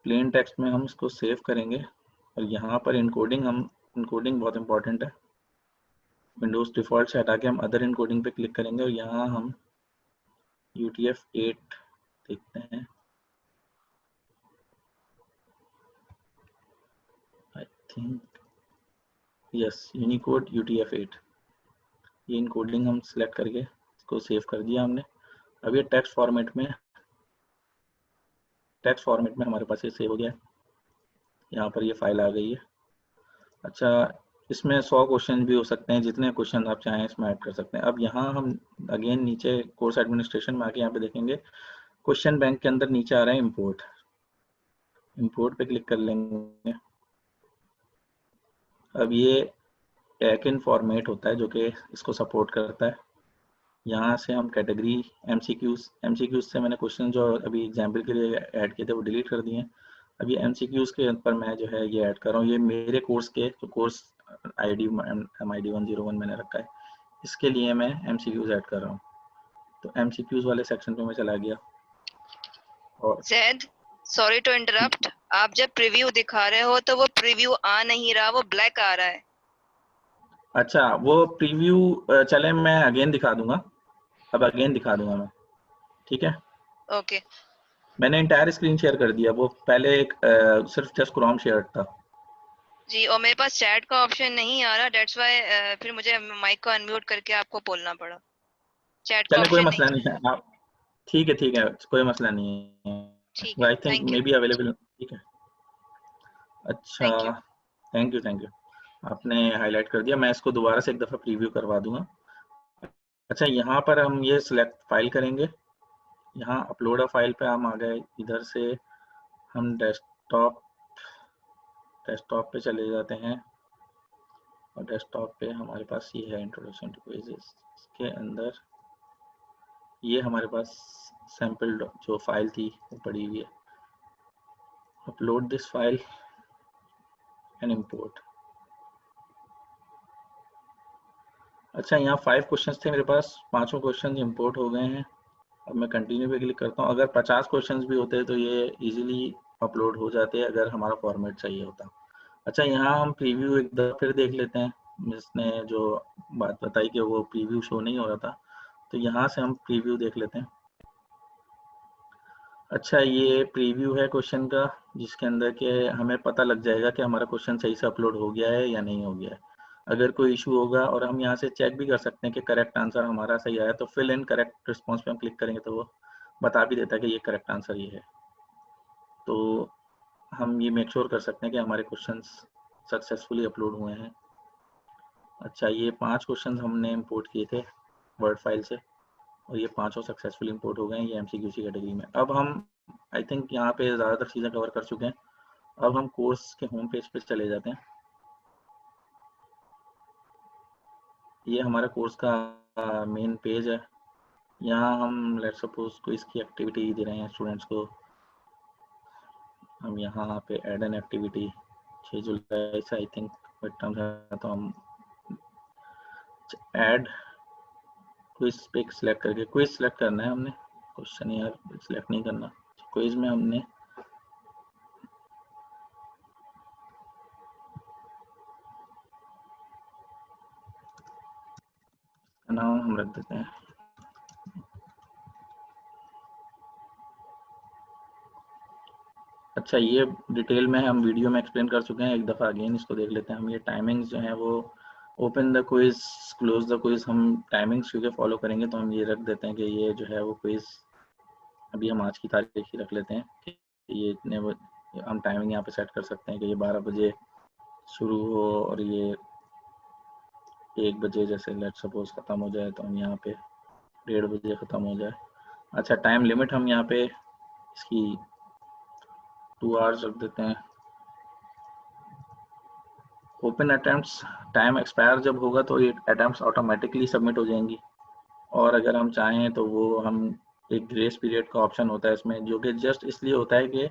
प्लेन टेक्स्ट में हम इसको सेव करेंगे, और यहाँ पर इनकोडिंग बहुत इंपॉर्टेंट है। विंडोज डिफॉल्ट से हटा के हम अदर इनकोडिंग पे क्लिक करेंगे, और यहाँ हम UTF-8 देखते हैं। I think yes, Unicode UTF-8, ये इनकोडिंग हम सिलेक्ट करके इसको सेव कर दिया हमने। अब ये टेक्स्ट फॉर्मेट में हमारे पास ये सेव हो गया है। यहाँ पर ये फाइल आ गई है। अच्छा, इसमें 100 क्वेश्चन भी हो सकते हैं, जितने क्वेश्चन आप चाहें इसमें ऐड कर सकते हैं। अब यहाँ हम अगेन नीचे कोर्स एडमिनिस्ट्रेशन में आके यहाँ पे देखेंगे क्वेश्चन बैंक के अंदर नीचे आ रहा है इंपोर्ट। इंपोर्ट पे क्लिक कर लेंगे। अब ये टैग इन फॉर्मेट होता है जो कि इसको सपोर्ट करता है। यहाँ से हम कैटेगरी एमसीक्यूज से मैंने क्वेश्चन जो अभी एग्जाम्पल के लिए ऐड किए थे वो डिलीट कर दिए हैं। अब ये एमसीक्यूज के ऊपर मैं जो है ये ऐड कर रहा हूँ। ये मेरे कोर्स के जो कोर्स ID MID 101 मैंने रखा है, इसके लिए मैं एमसीक्यूज ऐड कर रहा हूँ। तो एमसीक्यूज वाले सेक्शन पे मैं चला गया। और जैद, सॉरी टू इंटरप्ट, आप जब प्रीव्यू दिखा रहे हो तो वो प्रीव्यू आ नहीं रहा, वो ब्लैक आ रहा है। अच्छा, वो प्रीव्यू चले मैं अगेन दिखा दूंगा। अब अगेन दिखा दूंगा मैं, ठीक है। ओके मैंने इंटायर स्क्रीन शेयर कर दिया, वो पहले एक सिर्फ जस्ट क्रोम शेयर था जी, और मेरे पास चैट का ऑप्शन नहीं आ रहा, दैट्स व्हाई फिर मुझे माइक को अनम्यूट करके आपको बोलना पड़ा। चैट का चले, कोई ऑप्शन नहीं मसला है। नहीं है। आप ठीक है, कोई मसला नहीं ठीक है। है, I think thank you. May be available, ठीक है। अच्छा, थैंक यू। थैंक यू, आपने हाईलाइट कर दिया। मैं इसको दोबारा से एक दफ़ा प्रीव्यू करवा दूंगा। अच्छा, यहाँ पर हम ये सिलेक्ट फाइल करेंगे, यहाँ अपलोड अ फाइल पे हम आ गए, इधर से हम डेस्कटॉप पे चले जाते हैं और डेस्कटॉप पे हमारे पास ये है इंट्रोडक्शन टू क्विज़ेस। इसके अंदर ये हमारे पास सैम्पल जो फाइल थी वो पड़ी हुई है। Upload this file and import. अच्छा, यहाँ 5 क्वेश्चंस थे मेरे पास, 5 क्वेश्चन इंपोर्ट हो गए हैं। अब मैं कंटिन्यू पे क्लिक करता हूँ। अगर 50 क्वेश्चंस भी होते तो ये इजीली अपलोड हो जाते अगर हमारा फॉर्मेट चाहिए होता। अच्छा, यहाँ हम प्रीव्यू एक दफ़ा फिर देख लेते हैं। जिसने जो बात बताई कि वो प्रीव्यू शो नहीं हो रहा था, तो यहाँ से हम प्रीव्यू देख लेते हैं। अच्छा, ये प्रीव्यू है क्वेश्चन का, जिसके अंदर के हमें पता लग जाएगा कि हमारा क्वेश्चन सही से अपलोड हो गया है या नहीं हो गया है। अगर कोई इशू होगा, और हम यहाँ से चेक भी कर सकते हैं कि करेक्ट आंसर हमारा सही आया, तो फिल इन करेक्ट रिस्पॉन्स पे हम क्लिक करेंगे तो वो बता भी देता है कि ये करेक्ट आंसर ये है। तो हम ये मेक श्योर कर सकते हैं कि हमारे क्वेश्चंस सक्सेसफुली अपलोड हुए हैं। अच्छा, ये 5 क्वेश्चंस हमने इंपोर्ट किए थे वर्ड फाइल से, और ये 5 सक्सेसफुली इंपोर्ट हो गए हैं। ये एमसीक्यू की कैटेगरी में। अब हम आई थिंक यहाँ पे ज़्यादातर चीज़ें कवर कर चुके हैं। अब हम कोर्स के होम पेज पे चले जाते हैं। ये हमारा कोर्स का मेन पेज है। यहाँ हम लेट्स सपोज कोई इसकी एक्टिविटी दे रहे हैं स्टूडेंट्स को। हम यहाँ पे ऐड एन एक्टिविटी 6 जुलाई से आई थिंक मिड टर्म है, तो हम ऐड क्विज पिक सेलेक्ट करके क्विज सेलेक्ट करना है हमने। क्वेश्चन यार सेलेक्ट नहीं करना। क्विज में हमने नाम हम रख देते हैं। अच्छा, ये डिटेल में हम वीडियो में एक्सप्लेन कर चुके हैं, एक दफ़ा अगेन इसको देख लेते हैं हम। ये टाइमिंग्स जो हैं वो open the quiz, close the quiz, हम टाइमिंग्स क्योंकि फॉलो करेंगे तो हम ये रख देते हैं कि ये जो है वो क्विज अभी हम आज की तारीख ही रख लेते हैं कि ये इतने हम टाइमिंग यहाँ पे सेट कर सकते हैं कि ये 12 बजे शुरू हो और ये 1 बजे जैसे लेट सपोज ख़त्म हो जाए, तो हम यहाँ पे 1:30 बजे ख़त्म हो जाए। अच्छा, टाइम लिमिट हम यहाँ पे इसकी 2 आवर्स रख देते हैं। ओपन अटेम्प्ट्स, टाइम एक्सपायर जब होगा तो ये अटेम्प्ट्स ऑटोमेटिकली सबमिट हो जाएंगी, और अगर हम चाहें तो वो हम एक ग्रेस पीरियड का ऑप्शन होता है इसमें, जो कि जस्ट इसलिए होता है कि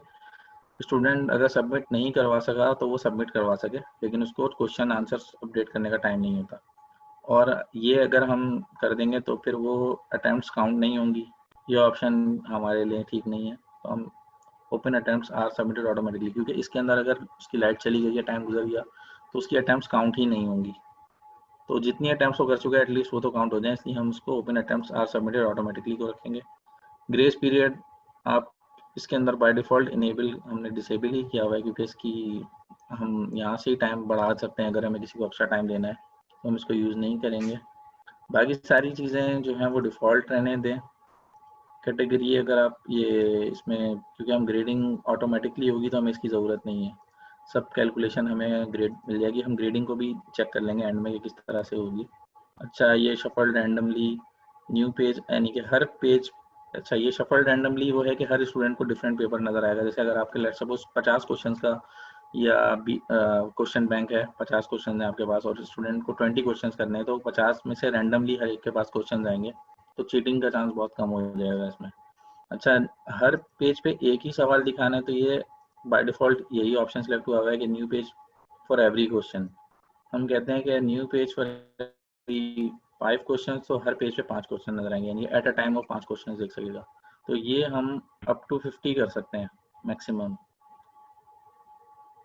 स्टूडेंट अगर सबमिट नहीं करवा सका तो वो सबमिट करवा सके, लेकिन उसको क्वेश्चन आंसर अपडेट करने का टाइम नहीं होता। और ये अगर हम कर देंगे तो फिर वो अटेम्प्ट्स काउंट नहीं होंगी। ये ऑप्शन हमारे लिए ठीक नहीं है। तो हम open attempts are submitted automatically, क्योंकि इसके अंदर अगर उसकी लाइट चली गई या टाइम गुजर गया तो उसकी अटेम्प्ट्स काउंट ही नहीं होंगी। तो जितनी अटेम्प्ट्स वो कर चुका है एटलीस्ट वो तो काउंट हो जाए, इसलिए हम उसको open attempts are submitted automatically को रखेंगे। ग्रेस पीरियड आप इसके अंदर बाय डिफ़ॉल्ट इनेबल हमने डिसेबल ही किया हुआ है, क्योंकि इसकी हम यहाँ से ही टाइम बढ़ा सकते हैं अगर हमें किसी को एक्स्ट्रा टाइम देना है, तो हम इसको यूज़ नहीं करेंगे। बाकी सारी चीज़ें जो हैं वो डिफ़ॉल्ट रहने दें। कैटेगरी अगर आप ये इसमें, क्योंकि हम ग्रेडिंग ऑटोमेटिकली होगी तो हमें इसकी ज़रूरत नहीं है। सब कैलकुलेशन हमें ग्रेड मिल जाएगी, हम ग्रेडिंग को भी चेक कर लेंगे एंड में कि किस तरह से होगी। अच्छा, ये शफल रैंडमली न्यू पेज, यानी कि हर पेज, अच्छा ये शफल रैंडमली वो है कि हर स्टूडेंट को डिफरेंट पेपर नज़र आएगा। जैसे अगर आपके लेट सपोज 50 क्वेश्चन का या क्वेश्चन बैंक है, 50 क्वेश्चन है आपके पास और स्टूडेंट को 20 क्वेश्चन करने हैं, तो 50 में से रैंडमली हर एक के पास क्वेश्चन आएंगे, तो चीटिंग का चांस बहुत कम हो जाएगा इसमें। अच्छा, हर पेज पे एक ही सवाल दिखाना है, तो ये बाय डिफ़ॉल्ट यही ऑप्शन सेलेक्ट हुआ हुआ है कि new page for every question. हम कहते हैं कि न्यू पेज फॉर 5 क्वेश्चन, तो हर पेज पे 5 क्वेश्चन नजर आएंगे, यानी एट अ टाइम वो 5 क्वेश्चन देख सकेगा। तो ये हम अप टू 50 कर सकते हैं मैक्सिमम।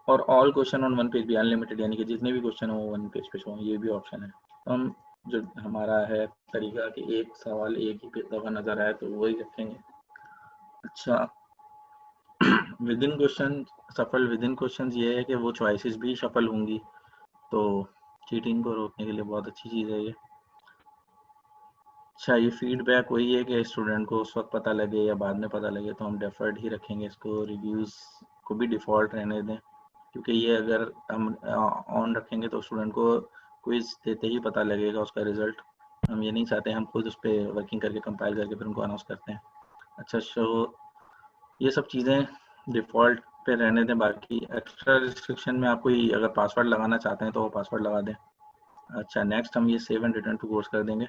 और all question on one page भी अनलिमिटेड, यानी कि जितने भी क्वेश्चन हो वन पेज पे शो, ये भी ऑप्शन है। तो हम जो हमारा है तरीका कि एक सवाल एक ही दफ़ा नज़र आए तो वही रखेंगे। अच्छा, विद इन क्वेश्चन सफल, विद इन क्वेश्चन ये है कि वो चॉइसेस भी सफल होंगी, तो चीटिंग को रोकने के लिए बहुत अच्छी चीज़ है ये। अच्छा, ये फीडबैक वही है कि स्टूडेंट को उस वक्त पता लगे या बाद में पता लगे, तो हम डेफर्ड ही रखेंगे इसको। रिव्यूज़ को भी डिफ़ॉल्ट रहने दें, क्योंकि ये अगर हम ऑन रखेंगे तो स्टूडेंट को क्विज देते ही पता लगेगा उसका रिजल्ट। हम ये नहीं चाहते, हम खुद उस पर वर्किंग करके कंपाइल करके फिर उनको अनाउंस करते हैं। अच्छा, ये सब चीज़ें डिफ़ॉल्ट पे रहने दें, बाकी एक्स्ट्रा रिस्ट्रिक्शन में आप कोई अगर पासवर्ड लगाना चाहते हैं तो वो पासवर्ड लगा दें। अच्छा, नेक्स्ट हम ये save and return to course कर देंगे।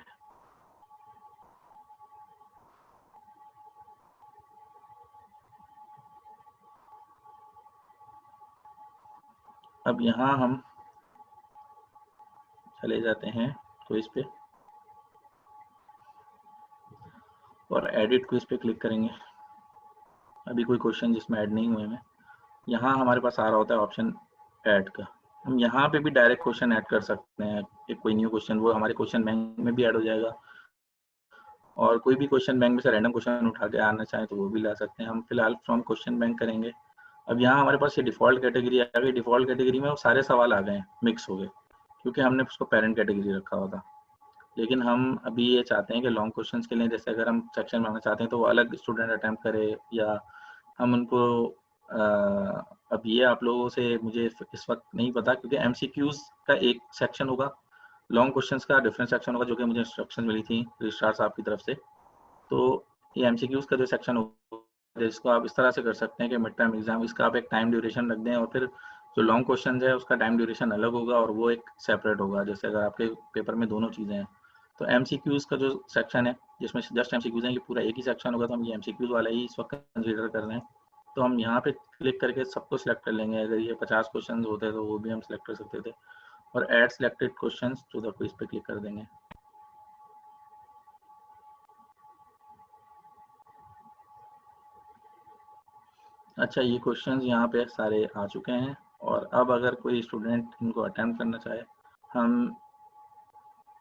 अब यहाँ हम चले जाते हैं क्विज पे और एडिट क्विज पे क्लिक करेंगे। अभी कोई क्वेश्चन जिसमें ऐड नहीं हुए हैं, यहाँ हमारे पास आ रहा होता है ऑप्शन ऐड का। हम यहाँ पे भी डायरेक्ट क्वेश्चन ऐड कर सकते हैं, एक कोई न्यू क्वेश्चन, वो हमारे क्वेश्चन बैंक में भी ऐड हो जाएगा, और कोई भी क्वेश्चन बैंक में से रैंडम क्वेश्चन उठा के आना चाहें तो वो भी ला सकते हैं। हम फिलहाल फ्रॉम क्वेश्चन बैंक करेंगे। अब यहाँ हमारे पास ये डिफ़ॉल्ट कैटेगरी आ गई। डिफ़ॉल्ट कैटेगरी में वो सारे सवाल आ गए हैं, मिक्स हो गए, क्योंकि हमने उसको पेरेंट कैटेगरी रखा हुआ था। लेकिन हम अभी ये चाहते हैं कि लॉन्ग क्वेश्चंस के लिए, जैसे अगर हम सेक्शन बनाना चाहते हैं तो वो अलग स्टूडेंट अटेम्प्ट करे, या हम उनको अब ये आप लोगों से मुझे इस वक्त नहीं पता, क्योंकि एमसीक्यूज का एक सेक्शन होगा, लॉन्ग क्वेश्चंस का डिफरेंट सेक्शन होगा, जो कि मुझे इंस्ट्रक्शन मिली थी रजिस्ट्रार साहब की तरफ से। तो ये एमसीक्यूज का जो सेक्शन होगा, जिसको आप इस तरह से कर सकते हैं कि मिड टर्म एग्जाम, इसका आप एक टाइम ड्यूरेशन रख दें, और फिर जो लॉन्ग क्वेश्चन है उसका टाइम ड्यूरेशन अलग होगा और वो एक सेपरेट होगा। जैसे अगर आपके पेपर में दोनों चीज़ें हैं, तो एमसीक्यूज का जो सेक्शन है जिसमें जस्ट एमसीक्यूज हैं, ये पूरा एक ही सेक्शन होगा, तो हम ये एमसीक्यूज वाला ही इस वक्त कंसीडर कर रहे हैं। तो हम यहाँ पे क्लिक करके सबको सिलेक्ट कर लेंगे। अगर ये 50 क्वेश्चन होते तो वो भी हम सिलेक्ट कर सकते थे, और add selected question to the quiz पे क्लिक कर देंगे। अच्छा, ये क्वेश्चंस यहाँ पे सारे आ चुके हैं, और अब अगर कोई स्टूडेंट इनको अटेम्प्ट करना चाहे हम,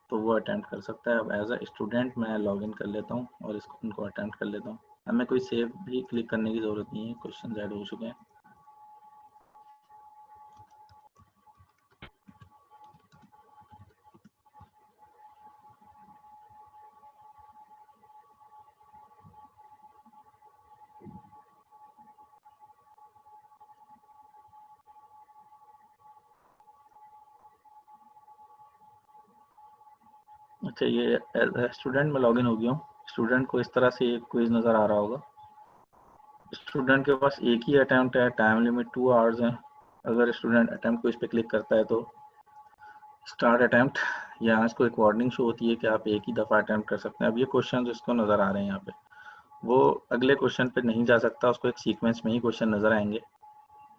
तो वो अटेम्प्ट कर सकता है। अब एज अ स्टूडेंट मैं लॉगिन कर लेता हूँ और इसको इनको अटेम्प्ट कर लेता हूँ। हमें कोई सेव भी क्लिक करने की ज़रूरत नहीं है, क्वेश्चन ऐड हो चुके हैं। अच्छा, ये एज अ स्टूडेंट में लॉगिन हो गया हूँ। स्टूडेंट को इस तरह से एक क्विज नज़र आ रहा होगा। स्टूडेंट के पास एक ही अटैम्प्ट है, टाइम लिमिट 2 आवर्स है। अगर स्टूडेंट अटैम्प्ट को इस पर क्लिक करता है तो स्टार्ट अटैम्प्ट, यहाँ इसको एक वार्निंग शो होती है कि आप एक ही दफ़ा अटैम्प्ट कर सकते हैं। अब ये क्वेश्चन जिसको नज़र आ रहे हैं यहाँ पे, वो अगले क्वेश्चन पे नहीं जा सकता, उसको एक सीक्वेंस में ही क्वेश्चन नज़र आएंगे।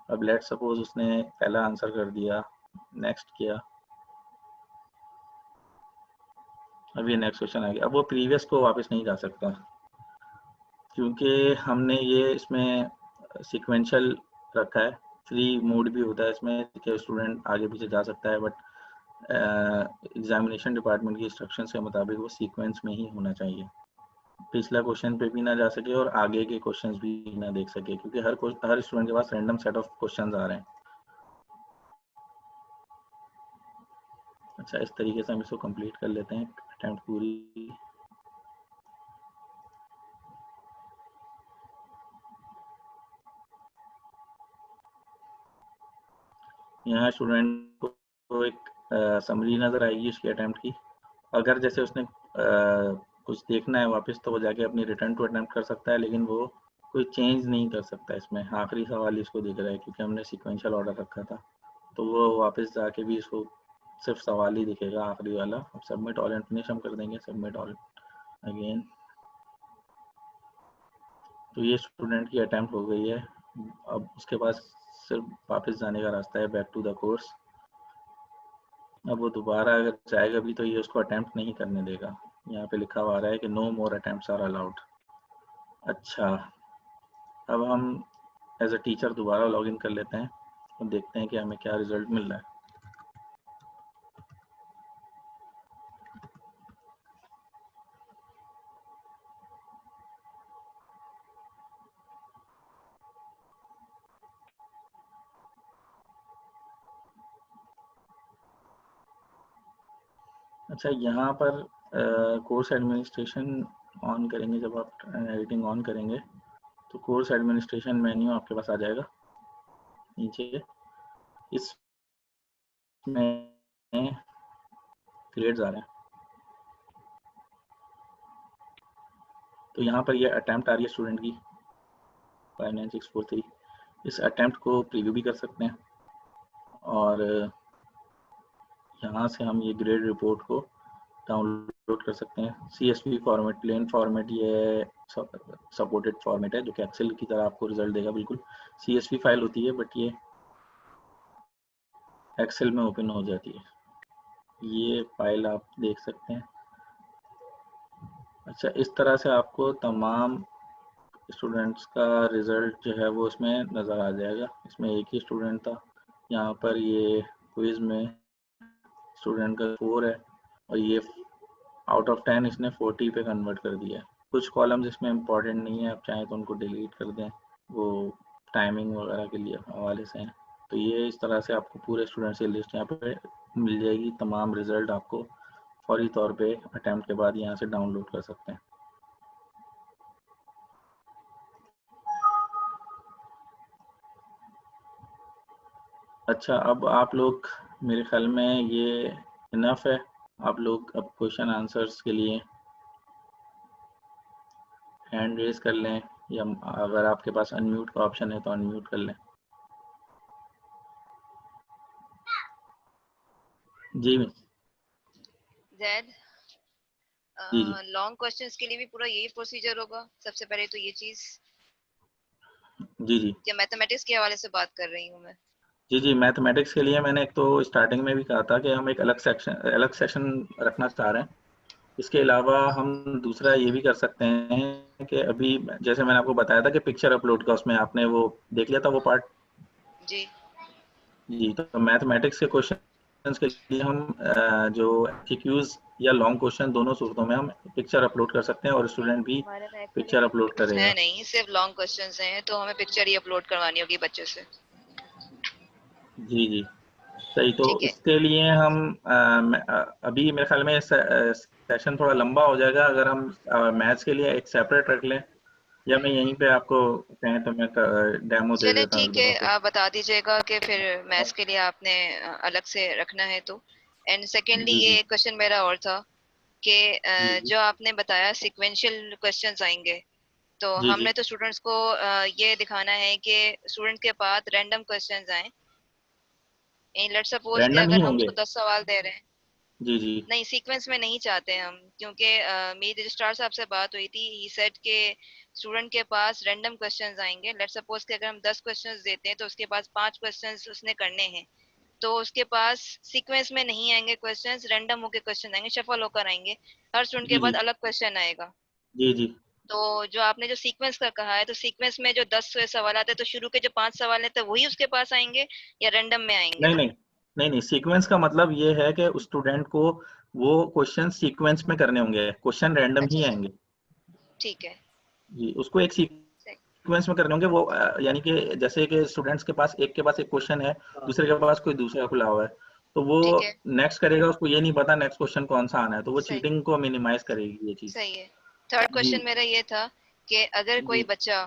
अब लेट सपोज उसने पहला आंसर कर दिया, नेक्स्ट किया, अब ये नेक्स्ट क्वेश्चन आ गया। अब वो प्रीवियस को वापस नहीं जा सकता, क्योंकि हमने ये इसमें सीक्वेंशियल रखा है। फ्री मोड भी होता है इसमें कि स्टूडेंट आगे पीछे जा सकता है, बट एग्जामिनेशन डिपार्टमेंट की इंस्ट्रक्शन के मुताबिक वो सीक्वेंस में ही होना चाहिए। पिछला क्वेश्चन पे भी ना जा सके और आगे के क्वेश्चंस भी ना देख सके, क्योंकि हर स्टूडेंट के पास रैंडम सेट ऑफ क्वेश्चंस आ रहे हैं। अच्छा, इस तरीके से हम इसको कंप्लीट कर लेते हैं, अटेम्प्ट पूरी। यहाँ स्टूडेंट को एक समरी नज़र आएगी उसकी अटेम्प्ट की। अगर जैसे उसने कुछ देखना है वापस, तो वो जाके अपनी रिटर्न टू अटेम्प्ट कर सकता है, लेकिन वो कोई चेंज नहीं कर सकता इसमें। आखिरी सवाल ही इसको दिख रहा है, क्योंकि हमने सीक्वेंशियल ऑर्डर रखा था, तो वो वापस जाके भी इसको सिर्फ सवाल ही दिखेगा, आखिरी वाला। अब सबमिट ऑल एंड फिनिश हम कर देंगे, सबमिट ऑल अगेन। तो ये स्टूडेंट की अटेम्प्ट हो गई है। अब उसके पास सिर्फ वापस जाने का रास्ता है, बैक टू द कोर्स। अब वो दोबारा अगर जाएगा भी तो ये उसको अटेम्प्ट नहीं करने देगा। यहाँ पे लिखा हुआ आ रहा है कि no more attempts are allowed. अच्छा, अब हम एज अ टीचर दोबारा लॉगिन कर लेते हैं और देखते हैं कि हमें क्या रिजल्ट मिल रहा है। अच्छा, यहाँ पर कोर्स एडमिनिस्ट्रेशन ऑन करेंगे। जब आप एडिटिंग ऑन करेंगे तो कोर्स एडमिनिस्ट्रेशन मेन्यू आपके पास आ जाएगा नीचे। इसमें ग्रेड्स आ रहे हैं, तो यहाँ पर ये अटैम्प्ट आ रही है स्टूडेंट की 59643। इस अटैम्प्ट को प्रीव्यू भी कर सकते हैं और यहाँ से हम ये ग्रेड रिपोर्ट को डाउनलोड कर सकते हैं। CSV फॉर्मेट, प्लेन फॉर्मेट, ये सपोर्टेड फॉर्मेट है जो कि एक्सेल की तरह आपको रिजल्ट देगा। बिल्कुल CSV फाइल होती है बट ये एक्सेल में ओपन हो जाती है। ये फाइल आप देख सकते हैं। अच्छा, इस तरह से आपको तमाम स्टूडेंट्स का रिजल्ट जो है वो इसमें नज़र आ जाएगा। इसमें एक ही स्टूडेंट था, यहाँ पर ये क्विज में स्टूडेंट का 4 है और ये आउट ऑफ 10 इसने 40 पे कन्वर्ट कर दिया है। कुछ कॉलम्स इसमें इंपॉर्टेंट नहीं है, आप चाहें तो उनको डिलीट कर दें, वो टाइमिंग वगैरह के लिए हवाले से हैं। तो ये इस तरह से आपको पूरे स्टूडेंट्स की लिस्ट यहाँ पे मिल जाएगी। तमाम रिजल्ट आपको फौरी तौर पे अटैम्प्ट के बाद यहाँ से डाउनलोड कर सकते हैं। अच्छा, अब आप लोग, मेरे ख्याल में ये इनफ है। आप लोग अब क्वेश्चन आंसर्स के लिए हैंड रेज कर लें, या अगर आपके पास अनम्यूट का ऑप्शन है तो अनम्यूट कर लें। जी मिस। जैद, जी जी लॉन्ग क्वेश्चंस के लिए भी पूरा यही प्रोसीजर होगा? सबसे पहले तो ये चीज, जी जी क्या मैथमेटिक्स के हवाले से बात कर रही हूँ मैं? जी मैथमेटिक्स के लिए मैंने एक तो स्टार्टिंग में भी कहा था कि हम एक अलग सेक्शन रखना चाह रहे हैं। इसके अलावा हम दूसरा ये भी कर सकते हैं कि अभी जैसे मैंने आपको बताया था कि पिक्चर अपलोड का, उसमें आपने वो देख लिया था वो पार्ट। जी जी, तो मैथमेटिक्स के क्वेश्चंस के लिए हम जो एमसीक्यूज या लॉन्ग क्वेश्चन, दोनों सूरतों में हम पिक्चर अपलोड कर सकते हैं और स्टूडेंट भी हमारे में पिक्चर एक्चुअली अपलोड है करेगा। नहीं, सिर्फ लॉन्ग क्वेश्चंस हैं, तो हमें पिक्चर ही अपलोड करवानी होगी बच्चों से। जी जी सही। तो ठीक है। इसके लिए हम अभी मेरे ख्याल में सेशन थोड़ा लंबा हो जाएगा अगर हम मैथ्स के लिए एक सेपरेट रख लें, या मैं यहीं पे आपको कहें तो मैं डेमो दे चले देता हूँ एक ठीक है, दफ़ा फिर। आप बता दीजिएगा कि फिर मैथ्स के लिए आपने अलग से रखना है तो। एंड सेकेंडली जी जी ये क्वेश्चन मेरा और था कि जी जी जो आपने बताया सिक्वेंशियल क्वेश्चंस आएंगे, तो जी जी हमने तो स्टूडेंट्स को ये दिखाना है कि स्टूडेंट के पास रैंडम क्वेश्चंस आए। लेट्स सपोज कि रैंडम ही अगर हम होंगे। उसको 10 सवाल दे रहे हैं, जी जी नहीं सीक्वेंस में नहीं चाहते हम, क्योंकि मेरी रजिस्ट्रार साहब से बात हुई थी, ही सेड के स्टूडेंट के पास रैंडम क्वेश्चंस आएंगे। लेट्स सपोज कि अगर हम 10 क्वेश्चंस देते हैं तो उसके पास 5 क्वेश्चंस उसने करने हैं, तो उसके पास सीक्वेंस में नहीं आएंगे क्वेश्चंस, रैंडम होके क्वेश्चन आएंगे, शफल होकर आएंगे, हर स्टूडेंट के जी जी बाद अलग क्वेश्चन आएगा। जी जी तो जो आपने जो सीक्वेंस का कहा है, तो सीक्वेंस में जो 10 सवाल आते हैं, तो शुरू के जो 5 सवाल हैं तो वही उसके पास आएंगे या रैंडम में आएंगे? नहीं नहीं नहीं सीक्वेंस का मतलब ये है कि उस स्टूडेंट को वो क्वेश्चन सीक्वेंस में करने होंगे, क्वेश्चन रैंडम अच्छा ही अच्छा, आएंगे। ठीक है। जी, उसको एक सीक्वेंस में करने होंगे वो, यानी कि जैसे कि स्टूडेंट्स के पास एक क्वेश्चन है, दूसरे के पास कोई दूसरा खुला हुआ है, तो वो ठीक है, नेक्स्ट करेगा, उसको ये नहीं पता नेक्स्ट क्वेश्चन कौन सा आना है, तो वो सही चीटिंग को मिनिमाइज करेगी ये चीज। सही है। थर्ड जी क्वेश्चन मेरा ये था कि अगर कोई जी बच्चा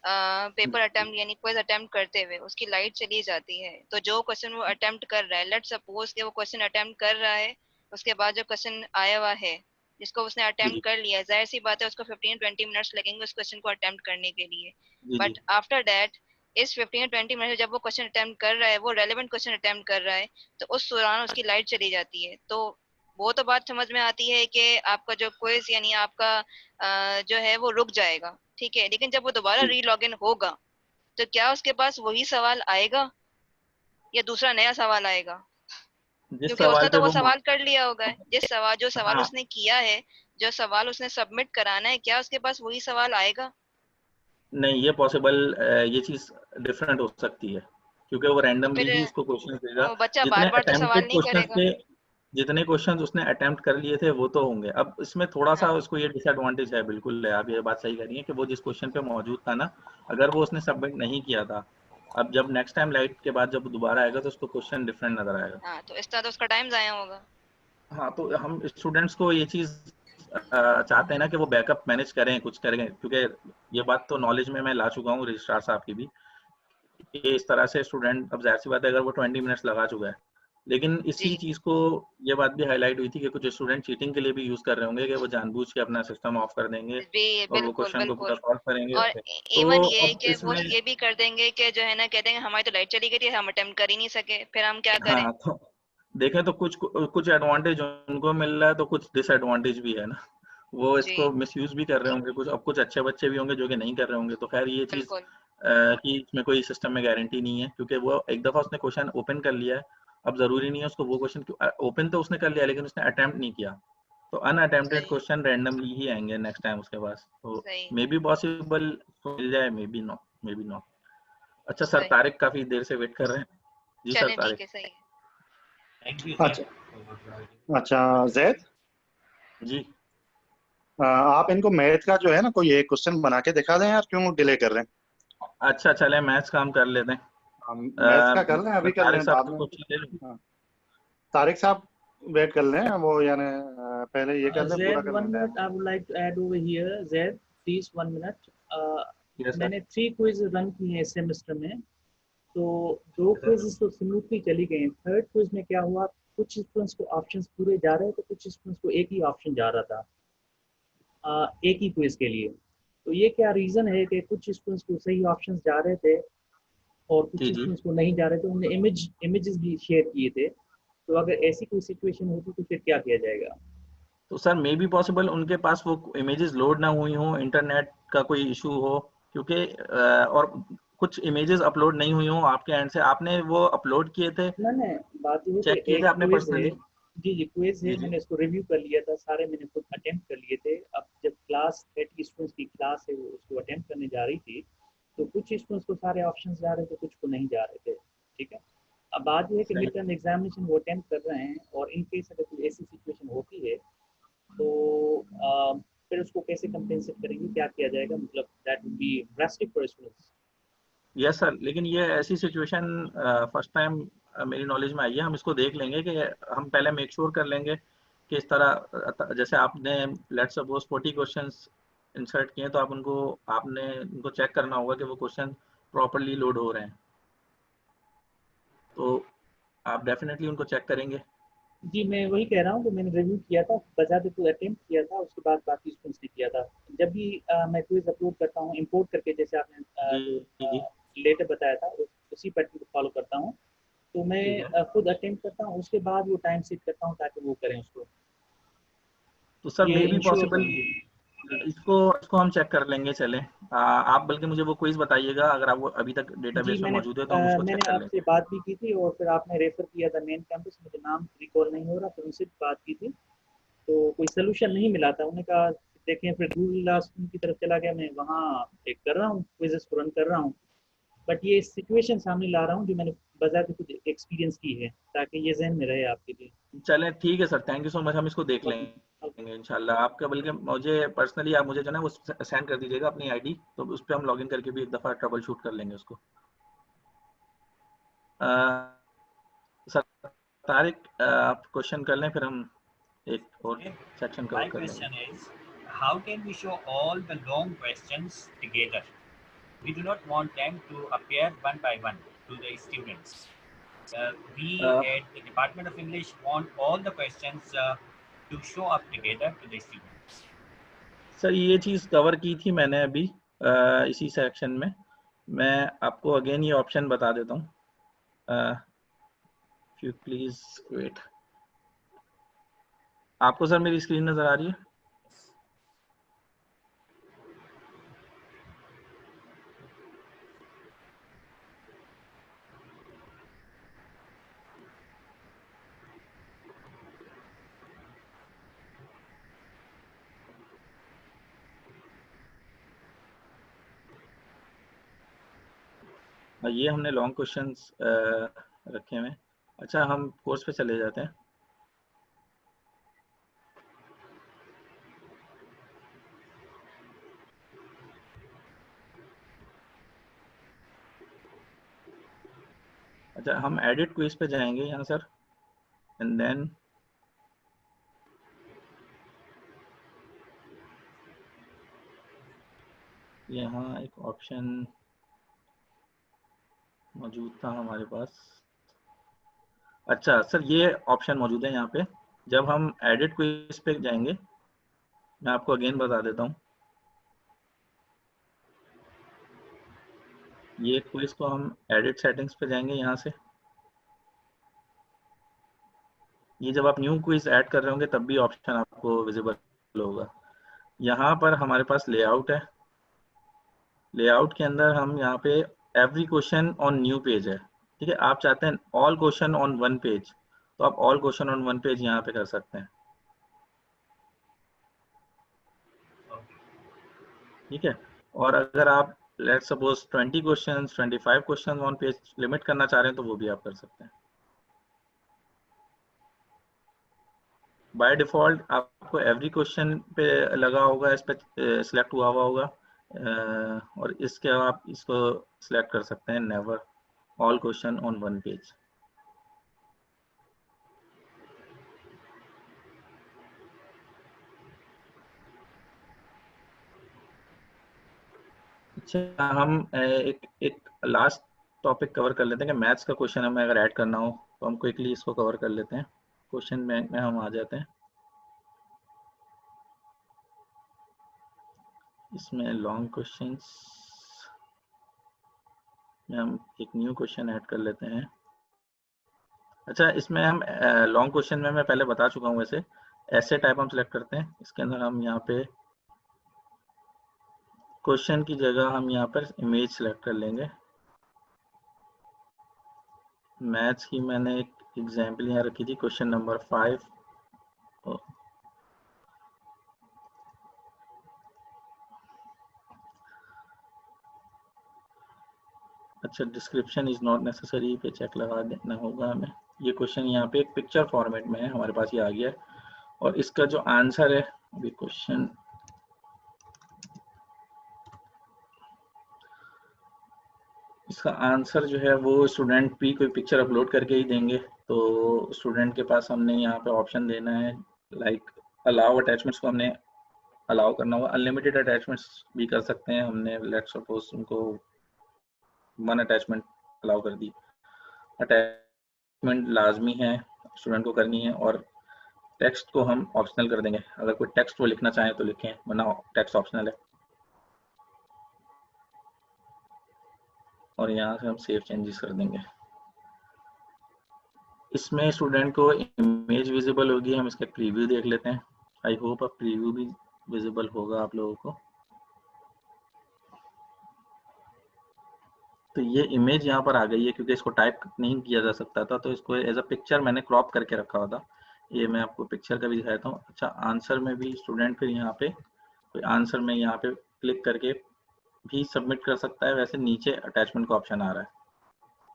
पेपर जी अटेम्प्ट यानी क्विज अटेम्प्ट करते हुए उसकी लाइट चली जाती है, तो जो क्वेश्चन वो अटेम्प्ट कर रहा है, लेट सपोज कि वो क्वेश्चन अटेम्प्ट कर रहा है, उसके बाद जो क्वेश्चन आया हुआ है जिसको उसने जी अटेम्प्ट कर लिया है, जाहिर सी बात है उसको 15-20 मिनट्स लगेंगे उस क्वेश्चन को अटेम्प्ट करने के लिए। जी जी बट आफ्टर दैट, इस 15-20 मिनट जब वो क्वेश्चन अटेम्प्ट कर रहा है, वो रेलेवेंट क्वेश्चन अटेम्प्ट कर रहा है, तो उस दौरान उसकी लाइट चली जाती है। तो वो तो बात समझ में आती है कि आपका जो क्विज यानी आपका जो है वो रुक जाएगा, ठीक है, लेकिन जब वो दोबारा जी। री लॉगिन होगा, तो क्या उसके पास वही सवाल आएगा या दूसरा नया सवाल आएगा? जिस क्योंकि सवाल उसने पे तो वो वो सवाल कर लिया होगा है। जो सवाल हाँ, उसने किया है, जो सवाल उसने सबमिट कराना है, क्या उसके पास वही सवाल आएगा? नहीं ये पॉसिबल, ये चीज डिफरेंट हो सकती है क्योंकि वो तो रैंडमली फिर ही उसको क्वेश्चन देगा। वो बच्चा जितने बार बार तो सवाल अटेम्प्टेड नहीं क्वेश्चंस करेगा। थे, जितने क्वेश्चंस उसने अटेम्प्ट कर लिए थे वो तो होंगे। अब इसमें थोड़ा सा हाँ उसको ये डिसएडवांटेज है, बिल्कुल है, आप ये बात सही कह रही हैं कि वो जिस क्वेश्चन पे मौजूद था ना, अगर वो उसने सबमिट नहीं किया था, अब जब नेक्स्ट टाइम लाइट के बाद जब दोबारा आएगा तो उसको क्वेश्चन डिफरेंट नजर आएगा। हाँ, तो इस तरह तो उसका टाइम जाया होगा। हाँ, तो हम स्टूडेंट्स को ये चीज चाहते हैं ना कि वो बैकअप मैनेज करें, कुछ करें, क्योंकि ये बात तो नॉलेज में मैं ला चुका हूँ रजिस्ट्रार साहब की भी, कि इस तरह से स्टूडेंट, अब जाहिर सी बात है अगर वो 20 मिनट्स लगा चुका है, लेकिन इसी जी चीज को ये बात भी हाईलाइट हुई थी कि कुछ स्टूडेंट चीटिंग के लिए भी यूज कर रहे होंगे कि वो जानबूझ के अपना सिस्टम ऑफ कर देंगे जी और वो बिल्कुल क्वेश्चन को पूरा बिल्कुल। सॉल्व करेंगे। और तो इवन ये अब कि वो इसमें ये भी कर देंगे कि जो है ना, कह देंगे हमारी तो लाइट चली गई थी, हम अटेम्प्ट कर ही नहीं सके, फिर हम क्या करें। हाँ, तो देखें तो कुछ कुछ एडवांटेज उनको मिल रहा है तो कुछ डिसएडवांटेज भी है ना। वो जी इसको मिसयूज भी कर रहे होंगे कुछ, अब कुछ अच्छे बच्चे भी होंगे जो कि नहीं कर रहे होंगे। तो खैर ये चीज बिल्कुल कि इसमें कोई सिस्टम में गारंटी नहीं है, क्योंकि वो एक दफा उसने क्वेश्चन ओपन कर लिया है। अब जरूरी नहीं है उसको वो क्वेश्चन ओपन तो उसने कर लिया लेकिन उसने अटेम्प्ट नहीं किया। तो अनअटेम्प्टेड सही क्वेश्चन रैंडमली ही आएंगे नेक्स्ट टाइम उसके पास। तो सही मे बी पॉसिबल मिल जाए, maybe no, maybe no. अच्छा सर, सही। तारिक काफी देर से वेट कर रहे हैं। जी सर, चलें ठीक तारिक। है, सही है। थैंक यू अच्छा सर। अच्छा जैद, जी आप इनको मैथ का जो है ना कोई एक क्वेश्चन बना के दिखा दें यार, क्यों डिले कर रहे हैं। अच्छा, चले मैथ्स काम कर लेते हैं। मैथ्स का कर लें, मैं अभी कर तारिक लें, साहब बाद का में। क्वेश्चन ले लूं। हाँ, तारिक साहब वेट कर लें वो, यानी पहले ये कर लें, पूरा Zaid, कर लें 1 minute. Time. I would like to add over here. Zaid, please 1 minute. Uh, yes sir. मैंने 3 क्विज रन किए हैं इस सेमेस्टर में, तो 2 क्विज तो स्मूथली चली गई। थर्ड क्विज में क्या हुआ, कुछ स्टूडेंट्स को ऑप्शंस पूरे जा रहे थे, कुछ स्टूडेंट्स को एक ही ऑप्शन जा रहा था एक ही क्विज के लिए। तो ये क्या रीज़न है कि कुछ स्टूडेंट्स को सही ऑप्शंस जा रहे थे और कुछ जी जी। स्टूडेंट्स को नहीं जा रहे थे, उन्होंने इमेजेस भी शेयर किए थे। तो अगर ऐसी कोई सिचुएशन होती तो फिर क्या किया जाएगा? तो सर मे बी पॉसिबल उनके पास वो इमेजेस लोड ना हुई हो, इंटरनेट का कोई इशू हो, क्योंकि और कुछ इमेजेस अपलोड नहीं हुई हो आपके एंड से। आपने वो अपलोड किए थे, मैंने बात ये है चेक कि किए थे एक आपने क्विज है। पर्सनली? जी जी, क्विज है, जी जी। मैंने इसको रिव्यू कर लिया था सारे, मैंने खुद अटेम्प्ट कर लिए थे। अब जब क्लास 30 स्टूडेंट्स की क्लास है वो उसको अटेम्प्ट करने जा रही थी, तो कुछ स्टूडेंट्स को सारे ऑप्शंस जा रहे थे, कुछ को नहीं जा रहे थे। ठीक है। अब बात यह है कि मिड सही। टर्म एग्जामिनेशन वो अटेम्प्ट कर रहे हैं, और इन केस अगर कोई ऐसी सिचुएशन होती है तो फिर उसको कैसे कंपेंसेट करेंगे, क्या किया जाएगा? मतलब that would be drastic for students. Yes sir, लेकिन ये ऐसी सिचुएशन फर्स्ट टाइम मेरी नॉलेज में आई है। हम इसको देख लेंगे कि हम पहले मेक श्योर कर लेंगे कि इस तरह जैसे आपने लेट्स सपोज 40 क्वेश्चंस इंसर्ट किए, तो आपने उनको चेक करना होगा कि वो क्वेश्चन प्रॉपरली लोड हो रहे हैं। तो आप डेफिनेटली उनको चेक करेंगे। जी, मैं वही कह रहा हूँ कि मैंने रिव्यू किया था, बजाते तो अटेम्प्ट किया था, उसके बाद बाकी स्टूडेंट्स ने किया था। जब भी मैं क्विज अपलोड करता हूँ इंपोर्ट करके, जैसे आपने जी जो जी। लेटर बताया था उसी पैटर्न को फॉलो करता हूँ। तो मैं ठीक है। खुद अटेम्प्ट करता हूँ, उसके बाद वो टाइम सेट करता हूँ ताकि वो करें उसको। तो सर ये मे बी इंश्योर पॉसिबल करूँ। जी जी। इसको इसको हम चेक कर लेंगे। चले आप बल्कि मुझे वो क्विज बताइएगा, अगर आप वो अभी तक जी, डेटाबेस में मौजूद है तो हम उसको चेक मैंने कर आपसे लेंगे। बात भी की थी, और फिर आपने रेफर किया था मेन कैंपस, मुझे नाम रिकॉल नहीं हो रहा, फिर उनसे भी बात की थी, तो कोई सोल्यूशन नहीं मिला था। उन्होंने कहा देखें, फिर गूगल क्लासरूम की तरफ चला गया, मैं वहाँ एक कर रहा हूँ, क्विजेस को रन कर रहा हूँ। बट ये सिचुएशन सामने ला रहा हूँ जो मैंने बाजार कुछ एक्सपीरियंस की है, ताकि ये जहन में रहे आपके लिए। चलें ठीक है sir, thank you so much. हम इसको देख ओके ओके। लेंगे इंशाल्लाह। आपका बल्कि मुझे पर्सनली आप मुझे जो है ना वो सेंड कर दीजिएगा अपनी आईडी, तो उस पर हम लॉगिन करके भी एक दफ़ा ट्रबल शूट कर लेंगे उसको। सर तारिक, आप क्वेश्चन कर लें, फिर हम एक और Okay. सेक्शन कवर My कर लेंगे। question is, how can we show all the long questions together? We do not want them to appear one by one to the students. We a, at the Department of English want all the questions to show up together to the students. Sir ये चीज़ cover की थी मैंने अभी इसी section में। मैं आपको again ये ऑप्शन बता देता हूँ। You please wait. आपको सर मेरी स्क्रीन नज़र आ रही है? ये हमने लॉन्ग क्वेश्चंस रखे हुए हैं। अच्छा, हम कोर्स पे चले जाते हैं। अच्छा, हम एडिट क्विज पे जाएंगे यहाँ सर, एंड देन यहाँ एक ऑप्शन मौजूद था हमारे पास। अच्छा सर, ये ऑप्शन मौजूद है यहाँ पे। जब हम एडिट क्विज पे जाएंगे, मैं आपको अगेन बता देता हूँ, ये क्विज को हम एडिट सेटिंग्स पे जाएंगे यहाँ से। ये जब आप न्यू क्विज ऐड कर रहे होंगे तब भी ऑप्शन आपको विजिबल होगा। यहाँ पर हमारे पास लेआउट है। लेआउट के अंदर हम यहाँ पे every question on new page है, ठीक है। आप चाहते हैं all question on one page, तो आप all question on one page यहाँ पे कर सकते हैं, ठीक है। और अगर आप let's suppose 20 questions 25 question on page limit करना चाह रहे हैं तो वो भी आप कर सकते हैं। बाय डिफॉल्ट आपको एवरी क्वेश्चन पे लगा होगा, इस पे सिलेक्ट हुआ होगा, और इसके आप इसको सिलेक्ट कर सकते हैं never all question on one page. अच्छा, हम एक लास्ट टॉपिक कवर कर लेते हैं कि मैथ्स का क्वेश्चन हमें अगर ऐड करना हो तो हम क्विकली इसको कवर कर लेते हैं। क्वेश्चन बैंक में हम आ जाते हैं, इसमें लॉन्ग क्वेश्चंस में हम एक न्यू क्वेश्चन ऐड कर लेते हैं। अच्छा, इसमें हम लॉन्ग क्वेश्चन में मैं पहले बता चुका हूँ, वैसे ऐसे टाइप हम सिलेक्ट करते हैं। इसके अंदर हम यहाँ पे क्वेश्चन की जगह हम यहाँ पर इमेज सेलेक्ट कर लेंगे। मैथ्स की मैंने एक एग्जाम्पल यहाँ रखी थी, क्वेश्चन नंबर 5। अच्छा, डिस्क्रिप्शन इज नॉट नेसेसरी पे चेक लगा देना होगा हमें। ये क्वेश्चन यहाँ पे एक पिक्चर फॉर्मेट में है, हमारे पास ये आ गया है। और इसका जो आंसर है, अभी क्वेश्चन इसका आंसर जो है वो स्टूडेंट भी कोई पिक्चर अपलोड करके ही देंगे। तो स्टूडेंट के पास हमने यहाँ पे ऑप्शन देना है, लाइक अलाउ अटैचमेंट्स को हमने अलाउ करना होगा। अनलिमिटेड अटैचमेंट्स भी कर सकते हैं हमने, लेट्स सपोज उनको 1 अटैचमेंट अलाउ कर दी। अटैचमेंट लाजमी है स्टूडेंट को करनी है, और टेक्स्ट को हम ऑप्शनल कर देंगे। अगर कोई टेक्स्ट वो लिखना चाहे तो लिखें, वरना टेक्स्ट ऑप्शनल है। और यहाँ से हम सेव चेंजेस कर देंगे। इसमें स्टूडेंट को इमेज विजिबल होगी, हम इसका प्रीव्यू देख लेते हैं। आई होप अब प्रीव्यू भी विजिबल होगा आप लोगों को। तो ये इमेज यहाँ पर आ गई है, क्योंकि इसको टाइप नहीं किया जा सकता था, तो इसको एज अ पिक्चर मैंने क्रॉप करके रखा हुआ था। ये मैं आपको पिक्चर का भी दिखाता हूँ। अच्छा, आंसर में भी स्टूडेंट फिर यहाँ पे कोई आंसर में यहाँ पे क्लिक करके भी सबमिट कर सकता है। वैसे नीचे अटैचमेंट का ऑप्शन आ रहा है,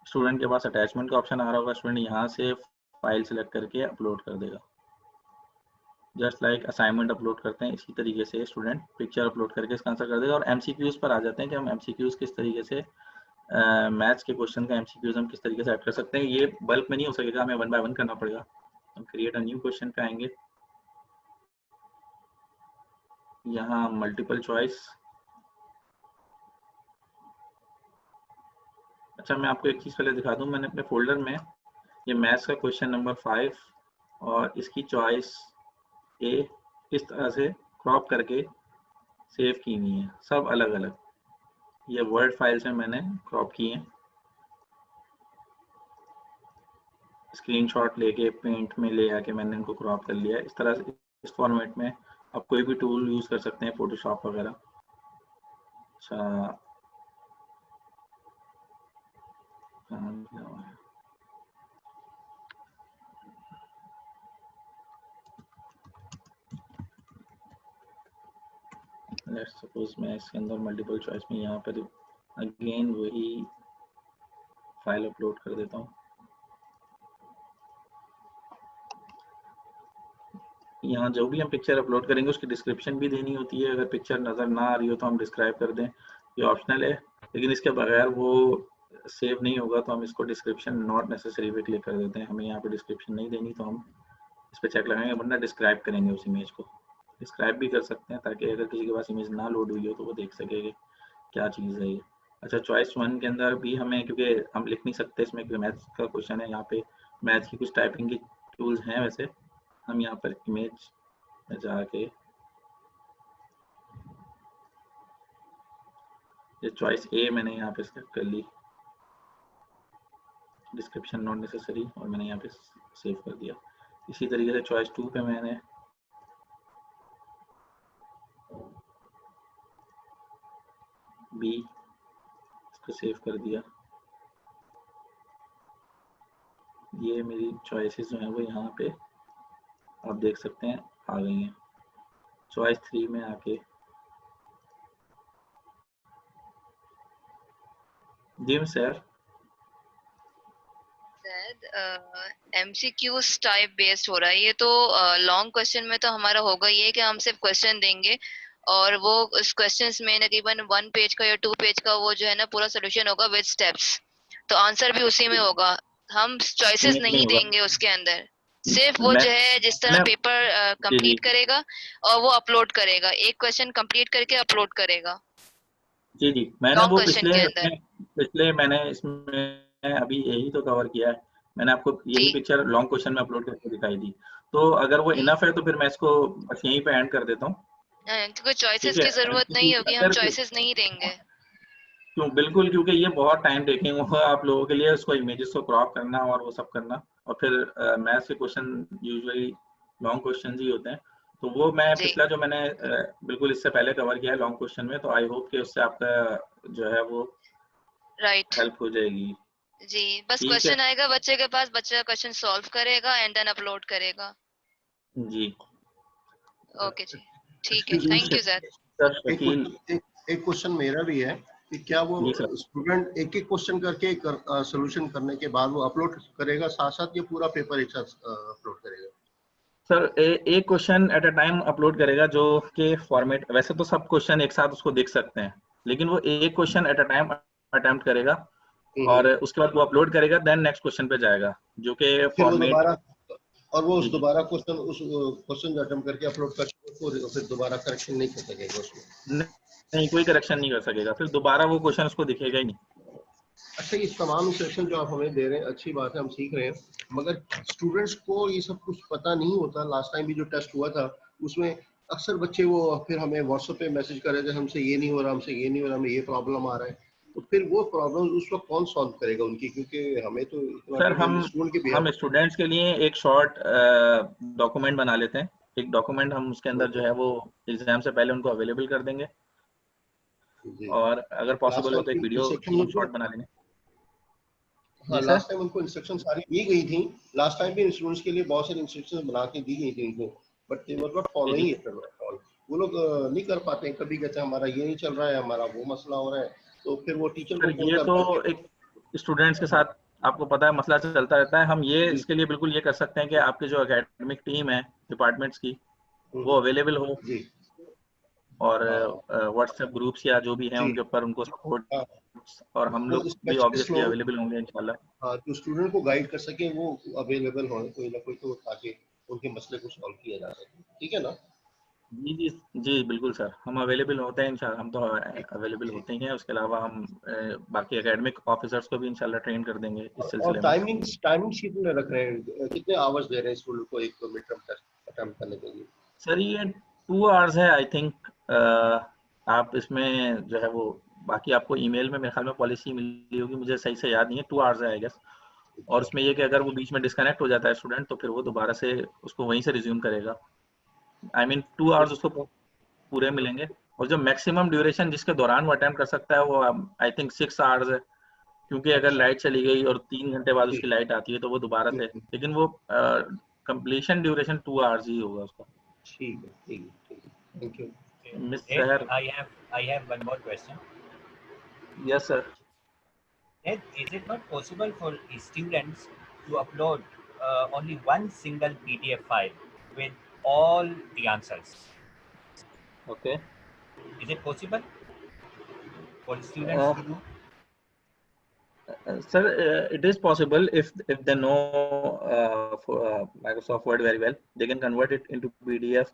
स्टूडेंट के पास अटैचमेंट का ऑप्शन आ रहा होगा, स्टूडेंट यहाँ से फाइल सेलेक्ट करके अपलोड कर देगा। जस्ट लाइक असाइनमेंट अपलोड करते हैं, इसी तरीके से स्टूडेंट पिक्चर अपलोड करके इसका आंसर कर देगा। और एमसीक्यूज पर आ जाते हैं कि हम एमसीक्यूज किस तरीके से मैथ्स के क्वेश्चन का एमसीक्यूज हम किस तरीके से ऐड कर सकते हैं। ये बल्क में नहीं हो सकेगा, हमें 1 बाय 1 करना पड़ेगा। हम क्रिएट अ न्यू क्वेश्चन पे आएंगे, यहाँ मल्टीपल चॉइस। अच्छा, मैं आपको एक चीज़ पहले दिखा दूँ, मैंने अपने फोल्डर में ये मैथ्स का क्वेश्चन नंबर 5 और इसकी चॉइस ए इस तरह से क्रॉप करके सेव की हुई है, सब अलग अलग। ये वर्ड फाइल से मैंने क्रॉप किए हैं, स्क्रीनशॉट लेके पेंट में ले आके मैंने इनको क्रॉप कर लिया है। इस तरह से इस फॉर्मेट में आप कोई भी टूल यूज़ कर सकते हैं, फोटोशॉप वगैरह। अच्छा, लेट्स सपोज मैं इसके अंदर मल्टीपल चॉइस में यहाँ पर अगेन वही फाइल अपलोड कर देता हूँ। यहाँ जो भी हम पिक्चर अपलोड करेंगे उसकी डिस्क्रिप्शन भी देनी होती है। अगर पिक्चर नज़र ना आ रही हो तो हम डिस्क्राइब कर दें, ये ऑप्शनल है, लेकिन इसके बगैर वो सेव नहीं होगा। तो हम इसको डिस्क्रिप्शन नॉट नेसेसरी पे क्लिक कर देते हैं। हमें यहाँ पे डिस्क्रिप्शन नहीं देनी, तो हम इस पर चेक लगाएंगे, वरना डिस्क्राइब करेंगे उस इमेज को। डिस्क्राइब भी कर सकते हैं ताकि अगर किसी के पास इमेज ना लोड हुई हो तो वो देख सके कि क्या चीज़ है ये। अच्छा, चॉइस 1 के अंदर भी हमें, क्योंकि हम लिख नहीं सकते इसमें, क्योंकि मैथ्स का क्वेश्चन है, यहाँ पे मैथ की कुछ टाइपिंग की टूल्स हैं वैसे। हम यहाँ पर इमेज में जाके ये चॉइस ए मैंने यहाँ पे सेलेक्ट कर ली, डिस्क्रिप्शन नॉट नेसेसरी, और मैंने यहाँ पे सेव कर दिया। इसी तरीके से चॉइस 2 पे मैंने बी इसको सेव कर दिया। ये मेरी चॉइसेस जो हैं वो यहाँ पे आप देख सकते हैं आ गई हैं। चॉइस 3 में आके gym sir MCQs type based हो रहा है ये तो। लॉन्ग क्वेश्चन में तो हमारा होगा ये कि हम सिर्फ क्वेश्चन देंगे और वो उस क्वेश्चंस में तकरीबन 1 पेज का या 2 पेज का वो जो है ना पूरा सोल्यूशन होगा विद स्टेप्स, तो आंसर भी उसी में होगा। हम चॉइसेस नहीं देंगे उसके अंदर, सिर्फ वो जो है जिस तरह पेपर कंप्लीट करेगा और वो अपलोड करेगा, एक क्वेश्चन कंप्लीट करके अपलोड करेगा। जी जी, मैंने वो पिछले मैंने इसमें अभी यही तो कवर किया है। मैंने आपको यही पिक्चर लॉन्ग क्वेश्चन में अपलोड करके दिखाई दी, तो अगर वो इनफ है तो फिर मैं इसको बस यहीं पे एंड कर देता हूँ, क्योंकि चॉइसेस की जरूरत नहीं होगी, हम चॉइसेस नहीं देंगे। क्यों? बिल्कुल, क्योंकि ये बहुत टाइम टेकिंग होगा आप लोगों के लिए, उसको इमेजेस को क्रॉप करना और वो सब करना, और फिर मैथ्स के क्वेश्चन यूजुअली लॉन्ग क्वेश्चन ही होते हैं। तो वो मैं पिछला जो मैंने बिल्कुल इससे पहले कवर किया है लॉन्ग क्वेश्चन में, तो आई होप कि उससे आपका जो है वो हेल्प हो जाएगी। जी, बस क्वेश्चन आएगा बच्चे के पास, बच्चा क्वेश्चन सॉल्व करेगा एंड देन अपलोड करेगा। जी ओके जी, ठीक है, थैंक यू सर। एक क्वेश्चन मेरा भी है कि क्या वो स्टूडेंट एक एक क्वेश्चन करके सॉल्यूशन करने के बाद वो अपलोड करेगा साथ साथ, ये पूरा पेपर एक साथ अपलोड करेगा? सर एक question at a time upload करेगा, जो के फॉर्मेट, वैसे तो सब क्वेश्चन एक साथ उसको देख सकते हैं, लेकिन वो एक question at a time attempt करेगा और उसके बाद वो अपलोड करेगा, देन नेक्स्ट क्वेश्चन पे जाएगा, जो कि फॉर्मेट, और वो उस दोबारा क्वेश्चन उस क्वेश्चन जो अटेम्प्ट करके अपलोड करके फिर दोबारा करेक्शन नहीं कर सकेगा उसमें? नहीं, कोई करेक्शन नहीं कर सकेगा, फिर दोबारा वो क्वेश्चन उसको दिखेगा ही नहीं। अच्छा, ये तमाम इंस्ट्रक्शन जो आप हमें दे रहे हैं अच्छी बात है, हम सीख रहे हैं, मगर स्टूडेंट्स को ये सब कुछ पता नहीं होता। लास्ट टाइम भी जो टेस्ट हुआ था उसमें अक्सर बच्चे वो फिर हमें व्हाट्सएप पे मैसेज कर रहे थे, हमसे ये नहीं हो रहा, हमसे ये नहीं हो रहा, हमें ये प्रॉब्लम आ रहा है। तो फिर वो प्रॉब्लम उस वक्त कौन सॉल्व करेगा उनकी? क्योंकि हमें तो सर हम स्टूडेंट्स के लिए एक शॉर्ट डॉक्यूमेंट बना लेते हैं, एक डॉक्यूमेंट हम उसके अंदर जो है वो एग्जाम से पहले उनको अवेलेबल कर देंगे, और अगर पॉसिबल हो तो एक वीडियो शॉर्ट बना लेंगे। हाँ, लास्ट टाइम उनको इंस्ट्रक्शन सारी दी गई थी, लास्ट टाइम भी स्टूडेंट्स के लिए बहुत सारी इंस्ट्रक्शन बना के दी गई थी उनको, but they were not following it at all. वो लोग नहीं कर पाते हैं, कभी कहते हैं हमारा ये नहीं चल रहा है, हमारा वो मसला हो रहा है, तो फिर वो टीचर को ये तो एक स्टूडेंट्स के साथ आपको पता है मसला चलता रहता है। हम ये इसके लिए बिल्कुल ये कर सकते हैं कि आपके जो एकेडमिक टीम है डिपार्टमेंट्स की वो अवेलेबल हो, और व्हाट्सएप ग्रुप्स या जो भी हैं उनके ऊपर उनको सपोर्ट, और हम लोग भी ऑब्वियसली अवेलेबल होंगे इंशाल्लाह। हाँ, जो स्टूडेंट को गाइड कर सके वो अवेलेबल हो, कोई ना कोई, तो ताकि उनके मसले को सॉल्व किया जा सके। ठीक है ना? जी जी जी बिल्कुल सर, हम अवेलेबल होते हैं इंशाल्लाह, हम तो अवेलेबल होते ही हैं। उसके अलावा हम बाकी एकेडमिक ऑफिसर्स को भी इंशाल्लाह ट्रेन कर देंगे इस सिलसिले में। टाइमिंग शीट में रख रहे हैं, कितने आवर्स दे रहे हैं स्टूडेंट को एक मिड टर्म टेस्ट अटेम्प्ट करने के लिए? सर ये 2 आवर्स है आई थिंक। आप इसमें जो है वो बाकी आपको ईमेल में मेरे ख्याल में पॉलिसी मिली होगी, मुझे सही से याद नहीं है। 2 आवर्स है आई गेस, और उसमें ये कि अगर वो बीच में डिस्कनेक्ट हो जाता है स्टूडेंट तो फिर वो दोबारा से उसको वहीं से रिज्यूम करेगा। आई मीन 2 आवर्स उसको पूरे मिलेंगे, और जो मैक्सिमम ड्यूरेशन जिसके दौरान वो अटेम्प्ट कर सकता है वो आई थिंक 6 आवर्स है, क्योंकि अगर लाइट चली गई और 3 घंटे बाद उसकी लाइट आती है तो वो दोबारा से, लेकिन वो कंप्लीशन ड्यूरेशन 2 आवर्स ही होगा उसका। ठीक है, ठीक है, thank you. Mr. I have one more question. Yes sir. Is it not possible for students to upload only one single PDF file with all the answers? Okay. Is it possible for students to do? Sir, it is possible if they know Microsoft Word very well. They can convert it into PDF,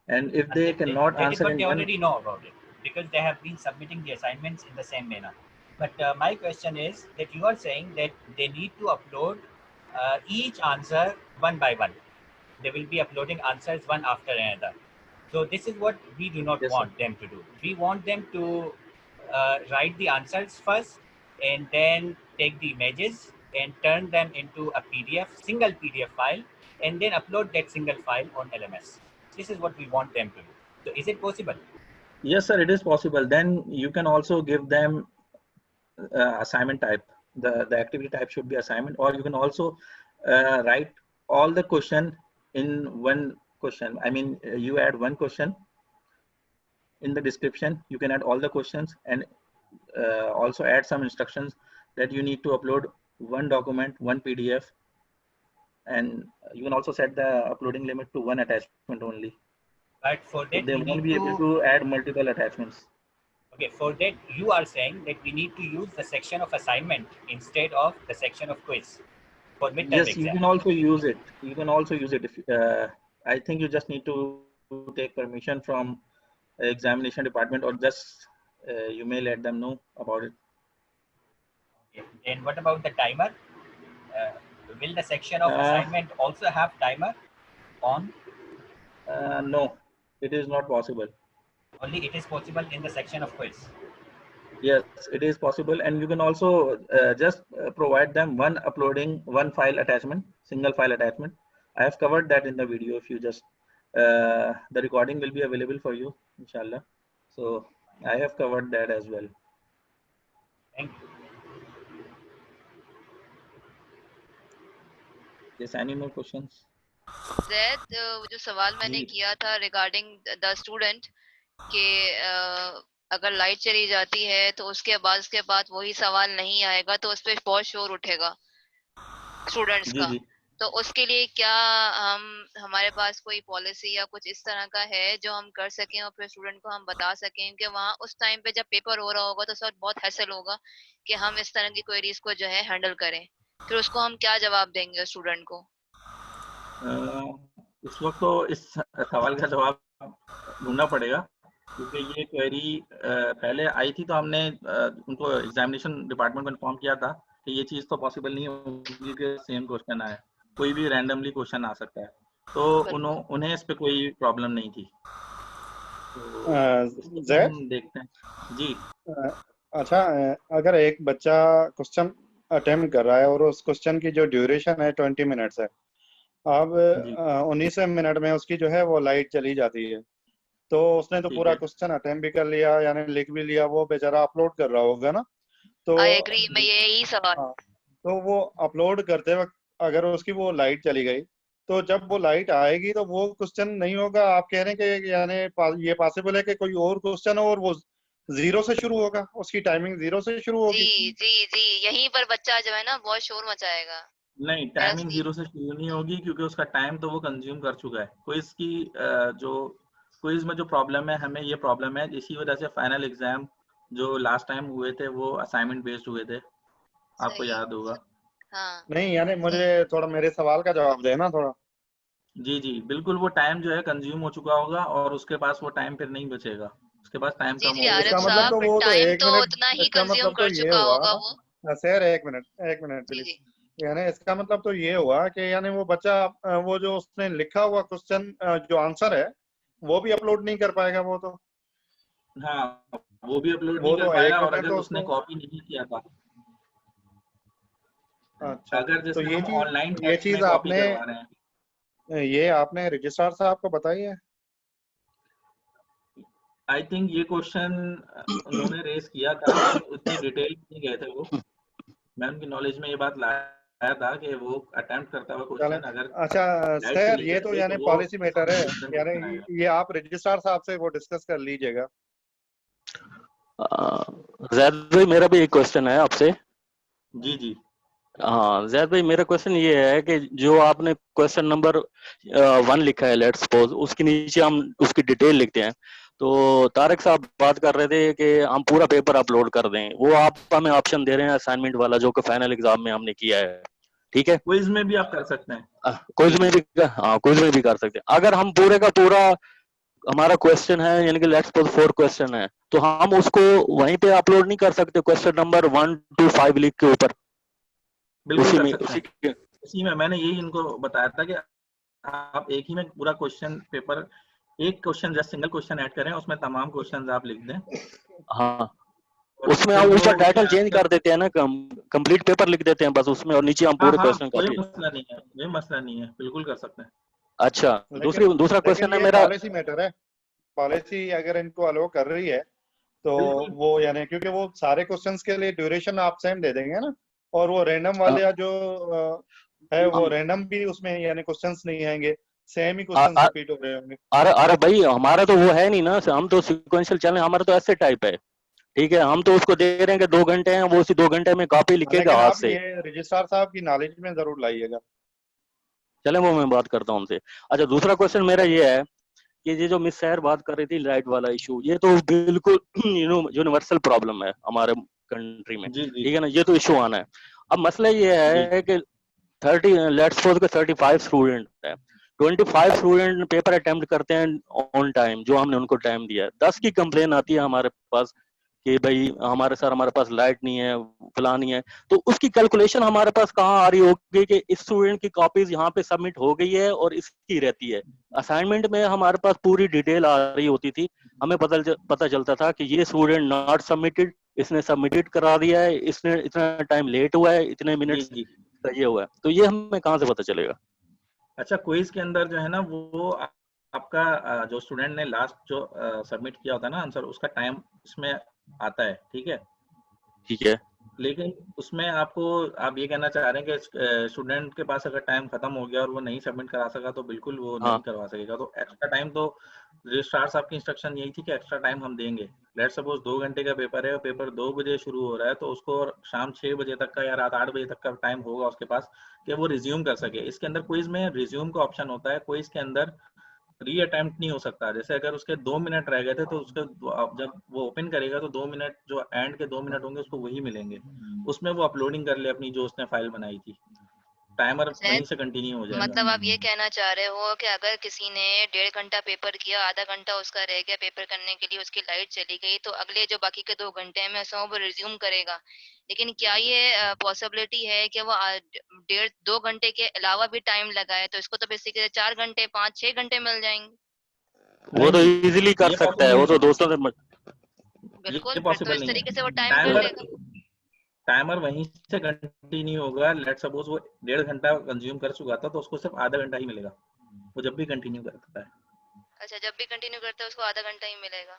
and if they cannot answer in they already know about it because they have been submitting the assignments in the same manner. But my question is that you are saying that they need to upload each answer one by one. They will be uploading answers one after another. So this is what we do not Yes, sir. want them to do. We want them to write the answers first and then take the images and turn them into a PDF, single PDF file, and then upload that single file on LMS. This is what we want them to do. So is it possible? Yes, sir, it is possible. Then you can also give them assignment type. The activity type should be assignment, or you can also write all the question in one question. I mean, you add one question in the description. You can add all the questions and also add some instructions that you need to upload one document, one PDF, and you can also set the uploading limit to one attachment only. But for that, They won't be able to add multiple attachments. Okay, for that you are saying that we need to use the section of assignment instead of the section of quiz for midterm Yes, exam. you can also use it. You can also use it. If I think you just need to take permission from examination department, or just you may let them know about it. Okay. And what about the timer? Will the section of assignment also have timer on? No, it is not possible. Only it is possible in the section of quiz. Yes, it is possible, and you can also just provide them one file attachment, single file attachment. I have covered that in the video. If you just the recording will be available for you, inshallah. So I have covered that as well. Thank you. Yes, any more questions? Zaid, जो सवाल मैंने किया था regarding the student के अगर light चली जाती है तो उसके बाद वही सवाल नहीं आएगा तो उस पर बहुत शोर उठेगा स्टूडेंट्स का। तो उसके लिए क्या हमारे पास कोई पॉलिसी या कुछ इस तरह का है जो हम कर सकें और फिर स्टूडेंट को हम बता सकें कि वहाँ उस टाइम पे जब पेपर हो रहा होगा तो सब बहुत हैसल होगा कि हम इस तरह की क्वेरीज को जो है हैंडल करें, फिर उसको हम क्या जवाब देंगे स्टूडेंट को? इस वक्त तो इस सवाल का जवाब ढूंढना पड़ेगा, क्योंकि ये क्वेरी पहले आई थी तो हमने उनको एग्जामिनेशन डिपार्टमेंट को इन्फॉर्म किया था कि ये चीज़ तो पॉसिबल नहीं होगी कि सेम क्वेश्चन आए, कोई भी रैंडमली क्वेश्चन आ सकता है, तो उन्हें इस पे कोई प्रॉब्लम नहीं थी। तो देखते हैं जी। अच्छा, अगर एक बच्चा क्वेश्चन अटेम्प्ट कर रहा है और उस क्वेश्चन की जो ड्यूरेशन है 20 मिनट्स है, अब 19 मिनट में उसकी जो है वो लाइट चली जाती है, तो उसने तो पूरा क्वेश्चन अटेम्प्ट भी कर लिया, यानी लिख भी लिया, वो बेचारा अपलोड कर रहा होगा ना, तो आई एग्री, मैं यही सवाल। तो वो अपलोड करते वक्त अगर उसकी वो लाइट चली गई तो जब वो लाइट आएगी तो वो क्वेश्चन नहीं होगा। आप कह रहे हैं कि यानी ये पॉसिबल है कि कोई और क्वेश्चन हो और वो 0 से शुरू होगा, उसकी टाइमिंग 0 से शुरू होगी? जी जी जी, यहीं पर बच्चा जो है ना बहुत शोर मचाएगा। नहीं, टाइमिंग 0 से शुरू नहीं होगी, क्योंकि उसका टाइम तो वो कंज्यूम कर चुका है। क्विज की जो क्विज में जो प्रॉब्लम है, हमें ये प्रॉब्लम है, इसी वजह से फाइनल एग्जाम जो लास्ट टाइम हुए थे वो असाइनमेंट बेस्ड हुए थे, आपको याद होगा। हाँ। नहीं, यानी मुझे थोड़ा मेरे सवाल का जवाब देना थोड़ा। जी जी बिल्कुल, वो टाइम जो है कंज्यूम हो चुका होगा और उसके पास वो टाइम फिर नहीं बचेगा, उसके पास टाइम कम होगा। इसका मतलब तो वो तो 1 मिनट, उतना ही इसका कंज्यूम मतलब तो कर ये चुका होगा हुआ वो। सर, एक मिनट प्लीज। यानी इसका मतलब तो ये हुआ कि यानी वो बच्चा वो जो उसने लिखा हुआ क्वेश्चन जो आंसर है वो भी अपलोड नहीं कर पाएगा। वो तो हाँ, वो भी अपलोड नहीं कर पाएगा, और अगर तो उसने कॉपी नहीं किया था, अच्छा, अगर तो ये चीज ऑनलाइन ये आपने रजिस्ट्रार साहब को बताई है? आई थिंक ये क्वेश्चन उन्होंने रेस किया था, उतनी डिटेल नहीं गए थे वो। मैं उनकी नॉलेज में ये बात लाया था कि वो अटेम्प्ट करता हुआ क्वेश्चन अगर। अच्छा सर, ये तो यानी पॉलिसी मैटर है, यानी ये आप रजिस्ट्रार साहब से वो डिस्कस कर लीजिएगा। जैद भाई, मेरा भी एक क्वेश्चन है आपसे। जी जी। हाँ जैद भाई, मेरा क्वेश्चन ये है कि जो आपने क्वेश्चन नंबर 1 लिखा है, लेट्स सपोज उसके नीचे हम उसकी डिटेल लिखते हैं, तो तारक साहब बात कर रहे थे कि हम पूरा पेपर अपलोड कर दें, वो आप हमें ऑप्शन दे रहे हैं असाइनमेंट वाला जो कि फाइनल एग्जाम में हमने किया है, ठीक है? क्विज में भी आप कर सकते हैं, क्विज में भी, हाँ क्विज में भी कर सकते हैं। अगर हम पूरे का पूरा हमारा क्वेश्चन है, यानी कि लेट्स सपोज 4 क्वेश्चन है, तो हम उसको वहीं पे अपलोड नहीं कर सकते क्वेश्चन नंबर 1 to 5 लिख के ऊपर? इसी में मैंने यही इनको बताया था कि आप एक ही में पूरा क्वेश्चन पेपर, एक question just single question add करें, उसमें तमाम क्वेश्चंस आप लिख दें। हाँ, उसमें हम ऊपर टाइटल चेंज कर देते हैं ना, कंप्लीट पेपर लिख देते हैं बस उसमें, और नीचे हम पूरे क्वेश्चन कोई कॉपी। मसला नहीं है, कोई मसला नहीं है, बिल्कुल कर सकते हैं। अच्छा, दूसरा क्वेश्चन है मेरा, पॉलिसी मैटर है, पॉलिसी अगर इनको अलो कर रही है तो वो यानी क्योंकि वो सारे क्वेश्चंस के लिए ड्यूरेशन आप सेम दे देंगे ना, और वो रैंडम वाले जो है वो रैंडम भी उसमें यानी क्वेश्चंस नहीं आएंगे, सेम ही क्वेश्चंस रिपीट हो रहे होंगे। अरे भाई हमारा तो वो है नहीं ना, हम तो सिक्वेंशियल चैनल, हमारा तो ऐसे टाइप है, ठीक है, हम तो उसको दे रहे हैं कि 2 घंटे हैं, वो उसी 2 घंटे में कॉपी लिखेगा हाथ से। ये रजिस्ट्रार साहब की नॉलेज में जरूर लाइएगा। चले वो मैं बात करता हूँ उनसे। अच्छा, दूसरा क्वेश्चन मेरा ये है कि ये जो मिस सैर बात कर रही थी लाइट वाला इशू, ये तो बिल्कुल यूनिवर्सल प्रॉब्लम है हमारे कंट्री में, ठीक है ना, ये तो इशू आना है। अब मसला ये है कि 30 लेट्स सपोज के 35 स्टूडेंट है, 25 स्टूडेंट पेपर अटेम्प्ट करते हैं ऑन टाइम, जो हमने उनको टाइम दिया है, 10 की कंप्लेन आती है हमारे पास कि भाई हमारे पास लाइट नहीं है, फलां नहीं है, तो उसकी कैलकुलेशन हमारे पास कहाँ आ रही होगी कि इस स्टूडेंट की कॉपीज यहाँ पे सबमिट हो गई है और इसकी रहती है। असाइनमेंट में हमारे पास पूरी डिटेल आ रही होती थी, हमें पता चलता था कि ये स्टूडेंट नॉट सबमिटेड, इसने सबमिटेड करा दिया है, इसने इतना टाइम लेट हुआ है, इतने मिनट्स का ये हुआ है, तो ये हमें कहाँ से पता चलेगा? अच्छा, क्विज के अंदर जो है ना वो आपका जो स्टूडेंट ने लास्ट जो सबमिट किया होता है ना आंसर, उसका टाइम इसमें आता है, ठीक है। ठीक है, लेकिन उसमें आपको आप ये कहना चाह रहे हैं कि स्टूडेंट के पास अगर टाइम खत्म हो गया और वो नहीं सबमिट करा सका तो बिल्कुल वो नहीं करवा सकेगा, तो एक्स्ट्रा टाइम तो रजिस्ट्रार साहब की इंस्ट्रक्शन यही थी कि एक्स्ट्रा टाइम हम देंगे। लेट सपोज 2 घंटे का पेपर है, पेपर 2 बजे शुरू हो रहा है, तो उसको शाम 6 बजे तक का या रात 8 बजे तक का टाइम होगा उसके पास कि वो रिज्यूम कर सके। इसके अंदर क्विज में रिज्यूम का ऑप्शन होता है, क्विज के अंदर री अटेम्प्ट नहीं हो सकता। जैसे अगर उसके 2 मिनट रह गए थे तो उसके जब वो ओपन करेगा तो 2 मिनट जो एंड के 2 मिनट होंगे उसको वही मिलेंगे, उसमें वो अपलोडिंग कर ले अपनी जो उसने फाइल बनाई थी, टाइमर वहीं से कंटिन्यू हो जाएगा। मतलब आप ये कहना चाह रहे हो कि अगर किसी ने 1.5 घंटा पेपर किया, आधा घंटा उसका रह गया पेपर करने के लिए, उसकी लाइट चली गई, तो अगले जो बाकी के 2 घंटे हैं वो रिज्यूम करेगा। लेकिन क्या ये पॉसिबिलिटी है कि वो 1.5-2 घंटे के अलावा भी टाइम लगाए, तो इसको तो बेसिकली 4 घंटे 5-6 घंटे मिल जाएंगे। वो तो इजीली कर सकता है, वो तो दोस्तों से बिल्कुल, तो इस तरीके से वो टाइम कर लेगा। टाइमर वहीं से कंटिन्यू होगा। लेट सपोज वो 1.5 घंटा कंज्यूम कर चुका था तो उसको सिर्फ आधा घंटा ही मिलेगा, वो जब भी कंटिन्यू करता है। अच्छा, जब भी कंटिन्यू करता है उसको आधा घंटा ही मिलेगा।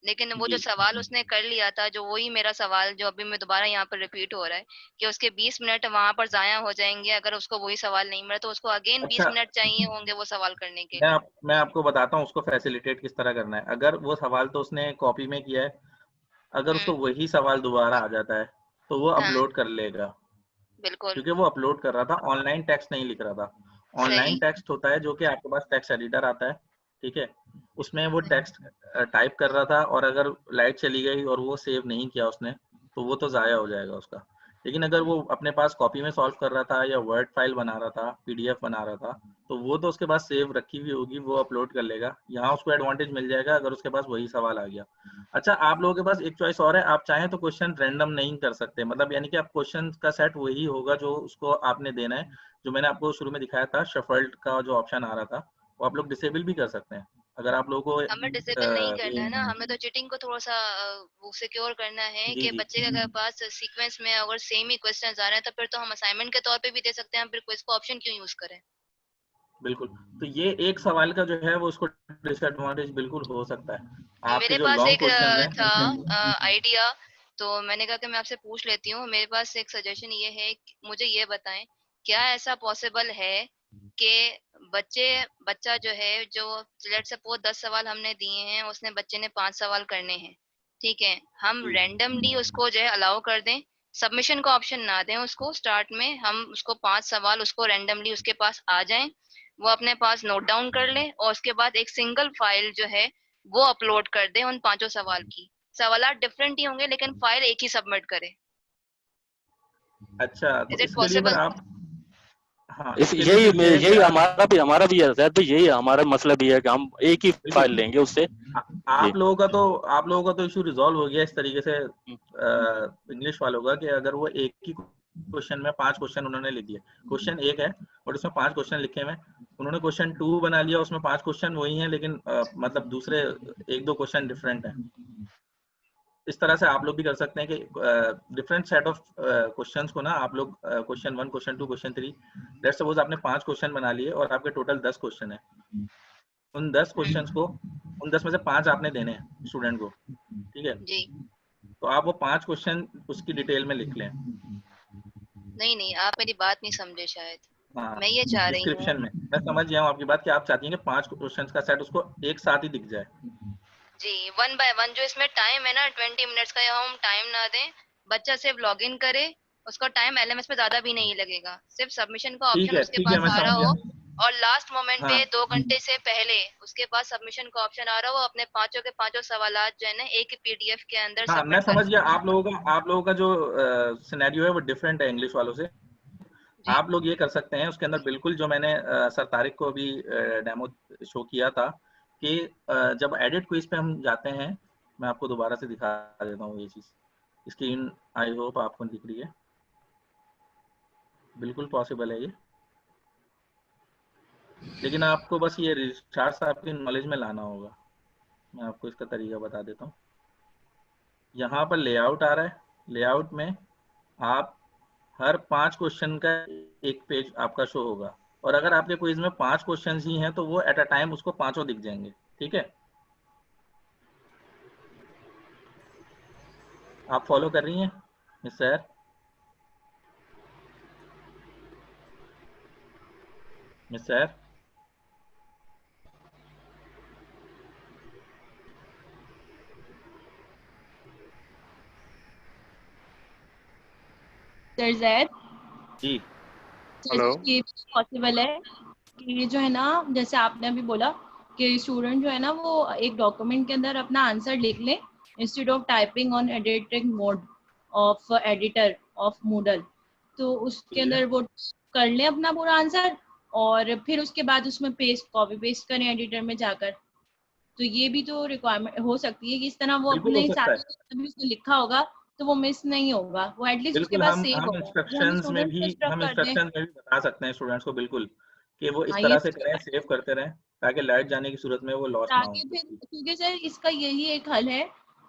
लेकिन वो जो सवाल उसने कर लिया था, जो वही मेरा सवाल जो अभी मैं दोबारा यहाँ पर रिपीट हो रहा है कि उसके 20 मिनट वहां पर जाया हो जाएंगे अगर उसको वही सवाल नहीं मिला, तो उसको अगेन 20 मिनट चाहिए होंगे वो सवाल करने के लिए। मैं आपको बताता हूँ उसको फैसिलिटेट किस तरह करना है। अगर वो सवाल तो उसने कॉपी में किया है, अगर उसको वही सवाल दोबारा आ जाता है तो वो अपलोड कर लेगा। बिल्कुल, क्योंकि वो अपलोड कर रहा था, ऑनलाइन टेक्स्ट नहीं लिख रहा था। ऑनलाइन टेक्स्ट होता है जो कि आपके पास टेक्स्ट एडिटर आता है, ठीक है, उसमें वो टेक्स्ट टाइप कर रहा था, और अगर लाइट चली गई और वो सेव नहीं किया उसने तो वो तो जाया हो जाएगा उसका। लेकिन अगर वो अपने पास कॉपी में सॉल्व कर रहा था या वर्ड फाइल बना रहा था, पीडीएफ बना रहा था, तो वो तो उसके पास सेव रखी हुई होगी, वो अपलोड कर लेगा। यहाँ उसको एडवांटेज मिल जाएगा अगर उसके पास वही सवाल आ गया। अच्छा, आप लोगों के पास एक चॉइस और है, आप चाहें तो क्वेश्चन रैंडम नहीं कर सकते, मतलब यानी कि आप क्वेश्चन का सेट वही होगा जो उसको आपने देना है। जो मैंने आपको शुरू में दिखाया था शफल्ड का जो ऑप्शन आ रहा था, वो आप लोग डिसेबल भी कर सकते हैं अगर आप लोगों को। हमें डिसेबल नहीं करना है ना, हमें तो चीटिंग को थोड़ा सा वो सिक्योर करना है कि बच्चे के अगर पास सीक्वेंस में अगर सेम ही क्वेश्चंस आ रहे हैं तो फिर तो हम असाइनमेंट के तौर पे भी दे सकते हैं, फिर क्विज को ऑप्शन क्यों यूज करें। बिल्कुल, तो ये एक सवाल का जो है वो उसको डिसएडवांटेज बिल्कुल हो सकता है। आपके मेरे जो पास लॉन्ग एक क्वेश्चंस था हैं आइडिया, तो मैंने कहा कि मैं आपसे पूछ लेती हूँ। मेरे पास एक सजेशन ये है, मुझे ये बताएं क्या ऐसा पॉसिबल है कि बच्चा जो है, जो लेट्स सपोज 10 सवाल हमने दिए हैं, उसने बच्चे ने 5 सवाल करने हैं, ठीक है, हम रैंडमली उसको जो है अलाउ कर दें, सबमिशन का ऑप्शन ना दें उसको स्टार्ट में, हम उसको 5 सवाल उसको रैंडमली उसके पास आ जाएं, वो अपने पास नोट डाउन कर ले और उसके बाद एक सिंगल फाइल जो है वो अपलोड कर दे उन 5 सवाल की। सवालात डिफरेंट ही होंगे लेकिन फाइल एक ही सबमिट करे। अच्छा, तो इसके लिए पॉसिबल? आप यही हमारा भी है शायद भाई, यही हमारा मसला भी है कि हम एक ही फाइल लेंगे उससे। आप लोगों का तो इशू रिजॉल्व हो गया इस तरीके से इंग्लिश वालों का, कि अगर वो एक ही क्वेश्चन में 5 क्वेश्चन उन्होंने लिख दिए, क्वेश्चन एक है और उसमें 5 क्वेश्चन लिखे हुए, उन्होंने क्वेश्चन 2 बना लिया, उसमें 5 क्वेश्चन वही हैं लेकिन मतलब दूसरे 1-2 क्वेश्चन डिफरेंट हैं। इस तरह से आप लोग भी कर सकते हैं कि डिफरेंट सेट ऑफ क्वेश्चंस को ना आप लोग question 1, question 2, question 3, let's suppose आपने 5 क्वेश्चन बना लिए और आपके टोटल 10 क्वेश्चन है, उन 10 क्वेश्चंस को, उन 10 में से 5 आपने देने हैं स्टूडेंट को, ठीक है जी। तो आप वो 5 क्वेश्चन उसकी डिटेल में लिख लें। नहीं, आप मेरी बात नहीं समझे शायद। हाँ, मैं ये चाह रही हूँ, डिस्क्रिप्शन में मैं समझ गया हूँ आपकी बात कि आप चाहती हैं कि 5 क्वेश्चंस का सेट उसको एक साथ ही दिख जाए। जी, 1 बाय 1 जो इसमें टाइम है ना 20 मिनट्स का, या हम टाइम ना दें, बच्चा सिर्फ लॉगिन करे, उसका टाइम एलएमएस में ज्यादा भी नहीं लगेगा, सिर्फ सबमिशन का ऑप्शन उसके ठीक है, पास मैं आ समझ रहा गया। हो और लास्ट मोमेंट हाँ पे 2 घंटे से पहले उसके पास सबमिशन का ऑप्शन आ रहा हो, अपने पांचों के पांचों सवालात जो है ना एक ही पीडीएफ के अंदर हाँ, मैं सबमिट कर समझ गया। सकते आप लोगों का जो सिनेरियो है वो डिफरेंट है इंग्लिश वालों से। जी। आप लोग ये कर सकते हैं उसके अंदर बिल्कुल जो मैंने सर तारिक को अभी डेमो शो किया था कि जब एडिट क्विज पे हम जाते हैं, मैं आपको दोबारा से दिखा देता हूँ ये चीज, स्क्रीन आई होप आपको दिख रही है, बिल्कुल पॉसिबल है ये, लेकिन आपको बस ये रिचार्ज आपकी नॉलेज में लाना होगा। मैं आपको इसका तरीका बता देता हूँ। यहाँ पर लेआउट आ रहा है, लेआउट में आप हर 5 क्वेश्चन का एक पेज आपका शो होगा और अगर आपके क्विज में 5 क्वेश्चन ही हैं तो वो एट अ टाइम उसको पांचों दिख जाएंगे, ठीक है। आप फॉलो कर रही हैं miss sir? Miss sir sir Zaid ji. Hello, ये पॉसिबल है कि जो है ना, जैसे आपने अभी बोला कि स्टूडेंट जो है ना वो एक डॉक्यूमेंट के अंदर अपना आंसर लिख ले instead of typing on editing mode of editor of Moodle, तो उसके अंदर वो कर ले अपना पूरा आंसर और फिर उसके बाद उसमें कॉपी पेस्ट करें एडिटर में जाकर। तो ये भी तो रिक्वायरमेंट हो सकती है कि इस तरह वो बिल्कुल हो अपने सकता है, साथ भी उसने लिखा होगा तो वो मिस नहीं होगा, वो एटलीस्ट उसके बिल्कुल। पास हम सेव हम होगा। जो हम इंस्ट्रक्शंस में स्टूडेंट भी को इंस्ट्रक्ट करते हैं, बता सकते हैं स्टूडेंट्स को बिल्कुल कि वो इस हाँ ये तरह से करें, सेव करते रहें ताकि लाइट जाने की सूरत में वो लॉस ना हो। ताकि फिर, क्योंकि सर इसका यही एक हल है,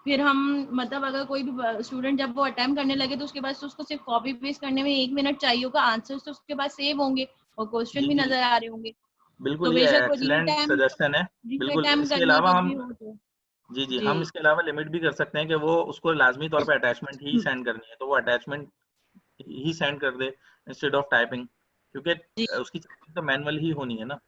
फिर हम मतलब अगर कोई भी स्टूडेंट जब वो अटेम्प्ट करने लगे तो उसके बाद उसको सिर्फ कॉपी पेस्ट करने में 1 मिनट चाहिए होगा, आंसर्स तो उसके पास सेव होंगे और क्वेश्चन जी भी जी, नजर आ रहे होंगे। बिल्कुल तो ये बेशक वो एक्सीलेंट सजेशन है। बिल्कुल, अटेम्प्ट इसके करना अलावा जब हम भी हो तो जी जी, जी हम इसके अलावा लिमिट भी कर सकते हैं कि वो उसको लाजमी तौर पे अटैचमेंट ही सेंड करनी है तो वो अटैचमेंट ही सेंड कर दे इंस्टेड ऑफ टाइपिंग, क्योंकि जी। उसकी टाइपिंग तो मैनुअल ही होनी है ना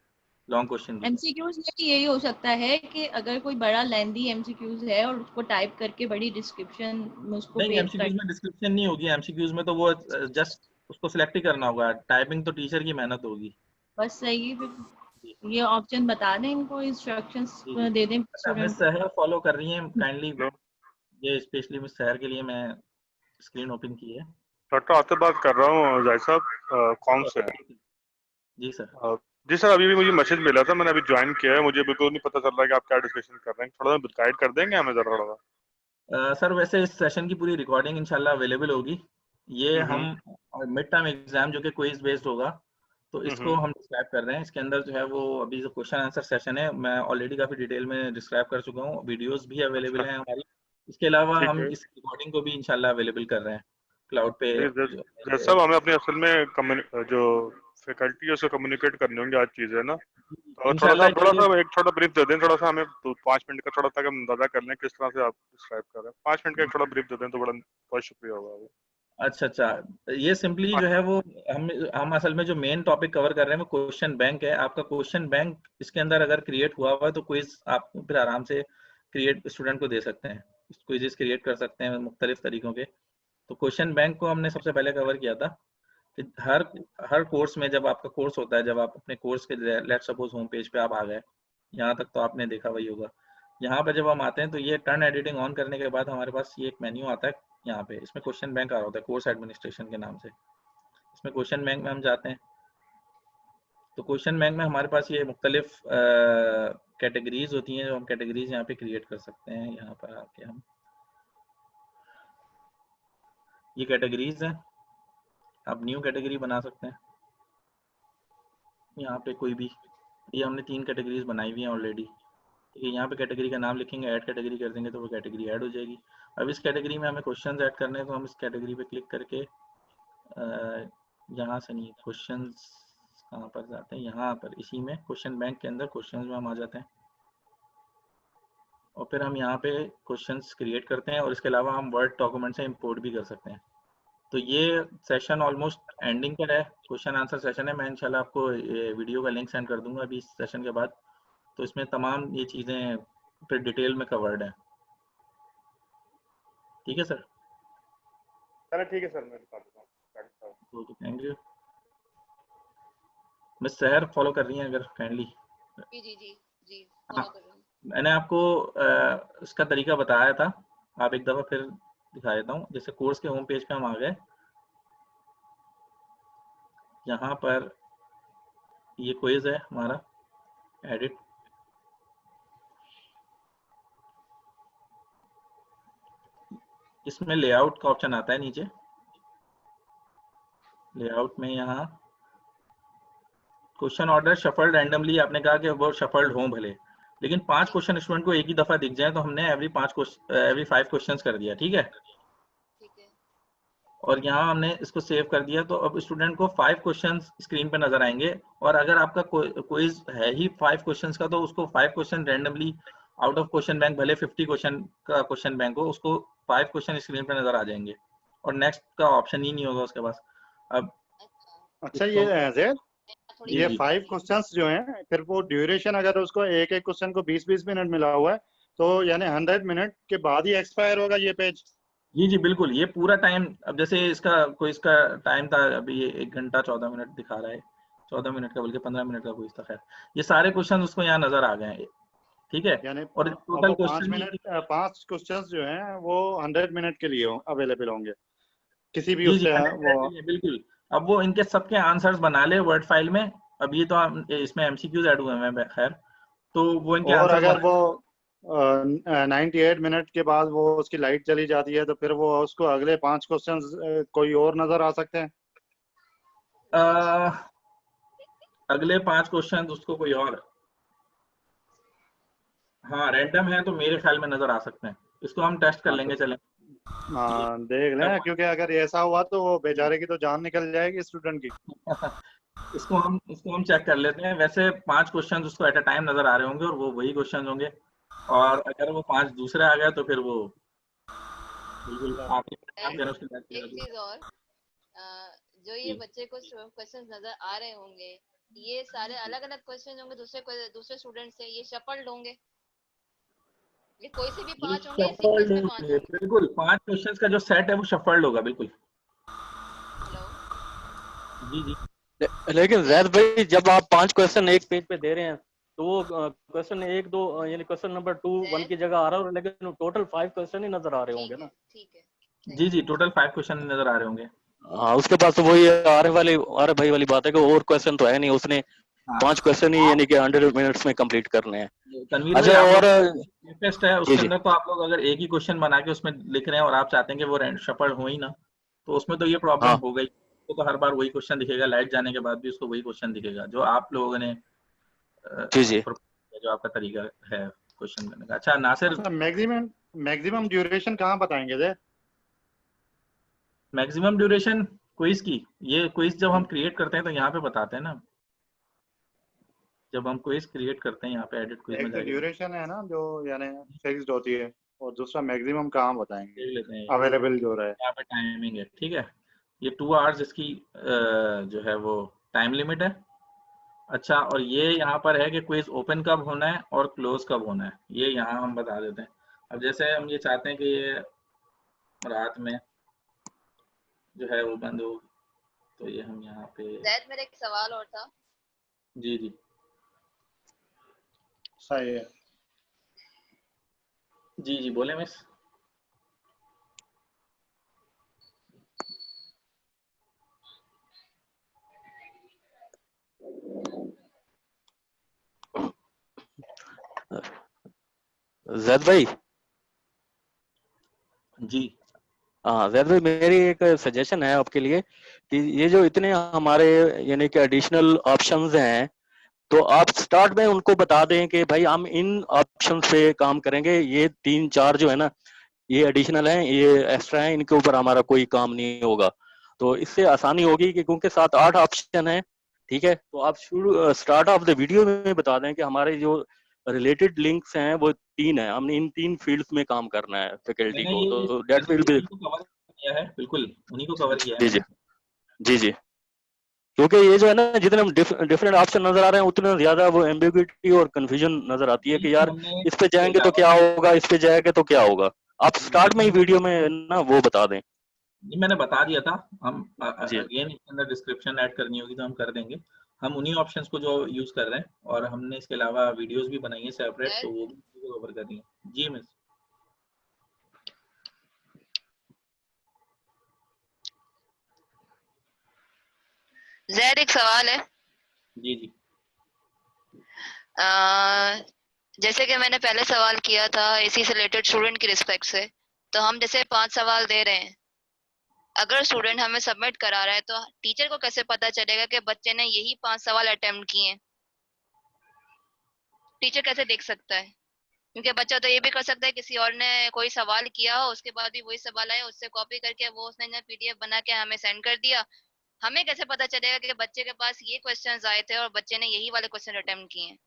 लॉन्ग क्वेश्चन की। एमसीक्यूज में भी यही हो सकता है कि अगर कोई बड़ा लेंदी एमसीक्यूज है और उसको टाइप करके बड़ी डिस्क्रिप्शन में उसको नहीं, पेस्ट एमसीक्यूज कर, में डिस्क्रिप्शन नहीं होगी, एमसीक्यूज में तो वो जस्ट उसको सिलेक्ट ही करना होगा, टाइपिंग तो टीचर की मेहनत होगी। बस सही है। जी फिर ये ऑप्शन बता दें इनको, इंस्ट्रक्शंस जी जी। दे दें अच्छा, मिस स्टूडेंट को। सहर फॉलो कर रही हैं काइंडली, ये स्पेशली मिस सहर के लिए मैं स्क्रीन ओपन की है। डॉक्टर आपसे बात कर रहा हूँ जाहिद साहब, कौन से है? जी सर। जी सर, अभी भी मुझे मैसेज मिला था, मैंने अभी ज्वाइन किया है, मुझे बिल्कुल नहीं पता चल रहा है कि आप क्या डिस्कशन कर रहे हैं, थोड़ा गाइड कर देंगे हमें जरा थोड़ा? सर वैसे इस सेशन की पूरी रिकॉर्डिंग इंशाल्लाह अवेलेबल होगी। ये हम हम्म मिड टर्म एग्जाम जो कि क्विज बेस्ड होगा तो इसको हम्म हम डिस्क्राइब कर रहे हैं। इसके अंदर जो है वो अभी जो क्वेश्चन आंसर सेशन है मैं ऑलरेडी काफी डिटेल में डिस्क्राइब कर चुका हूँ, वीडियोस भी अच्छा, अवेलेबल हैं हमारी। इसके अलावा ठीक हम है। इस रिकॉर्डिंग को भी इंशाल्लाह अवेलेबल कर रहे हैं क्लाउड पे। जो जैसे साहब हमें अपनी असल में जो फैकल्टी है उससे कम्युनिकेट करनी होंगी आज चीजें ना, तो इंशाल्लाह थोड़ा ये सा एक छोटा ब्रीफ दे दें, थोड़ा सा हमें 5 मिनट का, थोड़ा सा हम अंदाजा कर लें किस तरह से आप डिस्क्राइब कर रहे हैं। 5 मिनट का एक थोड़ा ब्रीफ दे दें तो बड़ा बहुत शुक्रिया होगा। अच्छा, ये सिंपली जो है वो हम असल में जो मेन टॉपिक कवर कर रहे हैं वो क्वेश्चन बैंक है। आपका क्वेश्चन बैंक इसके अंदर अगर क्रिएट हुआ हुआ है तो क्विज आप फिर आराम से क्रिएट स्टूडेंट को दे सकते हैं, क्विजेस क्रिएट कर सकते हैं मुख्तलिफ तरीकों के। तो क्वेश्चन बैंक को हमने सबसे पहले कवर किया था कि हर कोर्स में जब आपका कोर्स होता है, जब आप अपने कोर्स के लेट्स सपोज होम पेज पे आप आ गए, यहाँ तक तो आपने देखा वही होगा। यहाँ पे जब हम आते हैं तो ये टर्न एडिटिंग ऑन करने के बाद हमारे पास ये एक मेन्यू आता है यहाँ पे, इसमें क्वेश्चन बैंक आ रहा होता है कोर्स एडमिनिस्ट्रेशन के नाम से। इसमें क्वेश्चन बैंक में हम जाते हैं तो क्वेश्चन बैंक में हमारे पास ये मुख्तलिफ कैटेगरीज होती हैं जो हम कैटेगरीज यहाँ पे क्रिएट कर सकते हैं। यहाँ पर आके हम ये कैटेगरीज हैं आप न्यू कैटेगरी बना सकते हैं यहाँ पे कोई भी। ये हमने 3 कैटेगरीज बनाई हुई हैं ऑलरेडी। यहाँ पे कैटेगरी का नाम लिखेंगे, ऐड कैटेगरी कर देंगे तो वो कैटेगरी ऐड हो जाएगी। अब इस कैटेगरी में हमें क्वेश्चंस ऐड करने हैं तो हम इस कैटेगरी पे क्लिक करके यहाँ से नहीं, क्वेश्चंस कहाँ पर जाते हैं, यहाँ पर इसी में क्वेश्चन बैंक के अंदर क्वेश्चंस में हम आ जाते हैं और फिर हम यहाँ पे क्वेश्चंस क्रिएट करते हैं और इसके अलावा हम वर्ड डॉक्यूमेंट से इंपोर्ट भी कर सकते हैं। तो ये सेशन ऑलमोस्ट एंडिंग पर है, क्वेश्चन आंसर सेशन है। मैं इंशाल्लाह आपको वीडियो का लिंक सेंड कर दूंगा अभी इस सेशन के बाद। तो इसमें तमाम ये चीज़ें फिर डिटेल में कवर्ड है। ठीक है सर? चलो ठीक है सर, मैं बता देता हूँ। Thank you. मिस सहर फॉलो कर रही हैं अगर काइंडली? जी जी जी जी फॉलो कर रही हूँ। मैंने आपको इसका तरीका बताया था, आप एक दफ़ा फिर दिखा देता हूँ। जैसे कोर्स के होम पेज पे हम आ गए, यहाँ पर ये क्विज है हमारा, एडिट। इसमें लेआउट का ऑप्शन आता है नीचे। लेआउट में यहाँ क्वेश्चन ऑर्डर शफल्ड रैंडमली, आपने कहा कि वो शफल्ड हों भले, लेकिन 5 क्वेश्चन स्टूडेंट को एक ही दफा दिख जाए तो हमने एवरी 5 क्वेश्चंस कर दिया। ठीक है, ठीक है। और यहाँ हमने इसको सेव कर दिया। तो अब स्टूडेंट को 5 क्वेश्चंस स्क्रीन पे नजर आएंगे और अगर आपका क्विज है ही 5 क्वेश्चंस का तो उसको 5 question randomly out of question bank, भले 50 क्वेश्चन का क्वेश्चन बैंक हो, उसको 5 क्वेश्चन स्क्रीन पे नजर आ जाएंगे और नेक्स्ट का ऑप्शन ही नहीं होगा उसके पास। अब अच्छा ये ज़ैद, ये 5 क्वेश्चंस जो हैं, फिर वो ड्यूरेशन अगर उसको एक एक क्वेश्चन को 20-20 मिनट मिला हुआ है तो यानी 100 मिनट के बाद ही एक्सपायर होगा ये पेज? जी जी बिल्कुल, ये पूरा टाइम, अब जैसे इसका टाइम था अभी, ये 1 घंटा 14 मिनट दिखा रहा है, 14 मिनट का, बल्कि 15 मिनट का कोई था। खैर, ये सारे क्वेश्चन उसको यहाँ नजर आ गए हैं। ठीक है, यानी और टोटल 5 क्वेश्चंस जो हैं वो 100 मिनट के लिए अवेलेबल होंगे किसी भी जी उससे जी बिल्कुल। अब वो इनके सबके आंसर्स बना ले वर्ड फाइल में। अब ये तो इसमें एमसीक्यूज ऐड हुए हैं खैर, तो वो इनके और आंसर्स अगर वो 98 मिनट के बाद वो उसकी लाइट चली जाती है तो फिर वो उसको अगले 5 क्वेश्चंस कोई और नजर आ सकते हैं? अगले 5 क्वेश्चन उसको कोई और, हाँ रैंडम है तो मेरे ख्याल में नजर आ सकते हैं। इसको हम टेस्ट कर लेंगे, चलें। हाँ देख लें, क्योंकि अगर ऐसा हुआ तो वो बेचारे की तो जान निकल जाएगी स्टूडेंट की। इसको हम चेक कर लेते हैं। वैसे 5 क्वेश्चन उसको एट अ टाइम नजर आ रहे होंगे और वो वही क्वेश्चन होंगे, और अगर वो 5 दूसरे आ गए तो फिर वो बिल्कुल एक चीज और, जो ये बच्चे को क्वेश्चन नजर आ रहे होंगे, ये सारे अलग अलग क्वेश्चन होंगे दूसरे स्टूडेंट से, ये शफल्ड होंगे, ये कोई से भी 5 होंगे, सीक्वेंस में 5 होंगे? बिल्कुल 5 क्वेश्चंस का जो सेट है वो शफल्ड होगा बिल्कुल। जी जी। लेकिन जैद भाई, जब आप 5 क्वेश्चन एक पेज पे दे रहे हैं तो वो क्वेश्चन 1 2 यानी क्वेश्चन नंबर 2 1 की जगह आ रहा है, लेकिन टोटल 5 क्वेश्चन ही नजर आ रहे होंगे ना? ठीक है। जी जी, टोटल 5 क्वेश्चन नजर आ रहे होंगे। हाँ, उसके पास तो वही आर भाई वाली बात है कि और क्वेश्चन तो है नहीं, उसने 5 क्वेश्चन ही यानी कि 100 मिनट्स में कंप्लीट करने हैं। अच्छा, और टेस्ट है उसके अंदर तो आप लोग अगर एक ही क्वेश्चन बना के उसमें लिख रहे हैं और आप चाहते हैं कि वो शफल हो ही ना, तो उसमें तो ये प्रॉब्लम हो गई। तो हर बार वही क्वेश्चन दिखेगा, लाइट जाने के बाद भी उसको वही क्वेश्चन दिखेगा जो आप लोगों ने जो आपका तरीका है क्वेश्चन करने का। अच्छा नासिर, मैक्सिमम ड्यूरेशन कहाँ बताएंगे थे? मैक्सिमम ड्यूरेशन क्विज की, ये क्विज जब हम क्रिएट करते हैं तो यहाँ पे बताते हैं ना, जब हम क्विज क्रिएट करते हैं यहाँ पे एडिट क्विज में जाके ड्यूरेशन है ना जो यानी फिक्स्ड होती है, और दूसरा मैक्सिमम कहाँ बताएंगे अवेलेबल जो रहा है। यहाँ पे टाइमिंग है, ठीक है, ये 2 आवर्स इसकी जो है वो टाइम लिमिट है। अच्छा, और ये यहाँ पर है कि क्विज ओपन कब होना है और क्लोज कब होना है, ये यहाँ हम बता देते हैं। अब जैसे हम ये चाहते हैं कि ये रात में जो है वो बंद हो, तो ये हम यहाँ पे मेरा एक सवाल और था। जी जी सही है। जी जी बोले मिस। जैद भाई जी हाँ जैद भाई, मेरी एक सजेशन है आपके लिए कि ये जो इतने हमारे यानी कि एडिशनल ऑप्शंस हैं, तो आप स्टार्ट में उनको बता दें कि भाई हम इन ऑप्शंस पे काम करेंगे, ये 3-4 जो है ना ये एडिशनल हैं, ये एक्स्ट्रा हैं, इनके ऊपर हमारा कोई काम नहीं होगा। तो इससे आसानी होगी कि क्योंकि 7-8 ऑप्शन है, ठीक है, तो आप शुरू स्टार्ट ऑफ द वीडियो में बता दें कि हमारे जो रिलेटेड लिंक्स हैं वो 3 है, हमने इन 3 फील्ड्स में काम करना है फैकल्टी मैंने को, ये तो दैट विल बी। इन्हीं को कवर किया है, बिल्कुल उन्हीं को कवर किया है जी जी मैंने। जी जी, क्योंकि ये जो है ना जितने डिफरेंट ऑप्शन नजर आ रहे हैं उतने ज्यादा वो एम्बिग्युइटी और कंफ्यूजन नजर आती है कि यार हमने इस पे जाएंगे तो क्या होगा, इस पे जाएंगे तो क्या होगा। आप स्टार्ट में ही वीडियो में ना वो बता दें। जी मैंने बता दिया था, हम जी अगेन इसके अंदर डिस्क्रिप्शन ऐड करनी होगी तो हम कर देंगे। हम उन्हीं ऑप्शंस को जो यूज कर रहे हैं, और हमने इसके अलावा वीडियोस भी बनाई है सेपरेट, तो वो भी कवर कर रही है। जी मिस। जैद एक सवाल है। जी जी। जैसे कि मैंने पहले सवाल किया था इसी से रिलेटेड स्टूडेंट की रिस्पेक्ट से, तो हम जैसे 5 सवाल दे रहे हैं, अगर स्टूडेंट हमें सबमिट करा रहा है तो टीचर को कैसे पता चलेगा कि बच्चे ने यही 5 सवाल अटेम्प्ट किए हैं? टीचर कैसे देख सकता है? क्योंकि बच्चा तो ये भी कर सकता है किसी और ने कोई सवाल किया हो, उसके बाद भी वही सवाल आया, उससे कॉपी करके वो उसने ना पीडीएफ बना के हमें सेंड कर दिया। हमें कैसे पता चलेगा कि बच्चे के पास ये क्वेश्चंस आए थे और बच्चे ने यही वाले क्वेश्चन अटेम्प्ट किए हैं?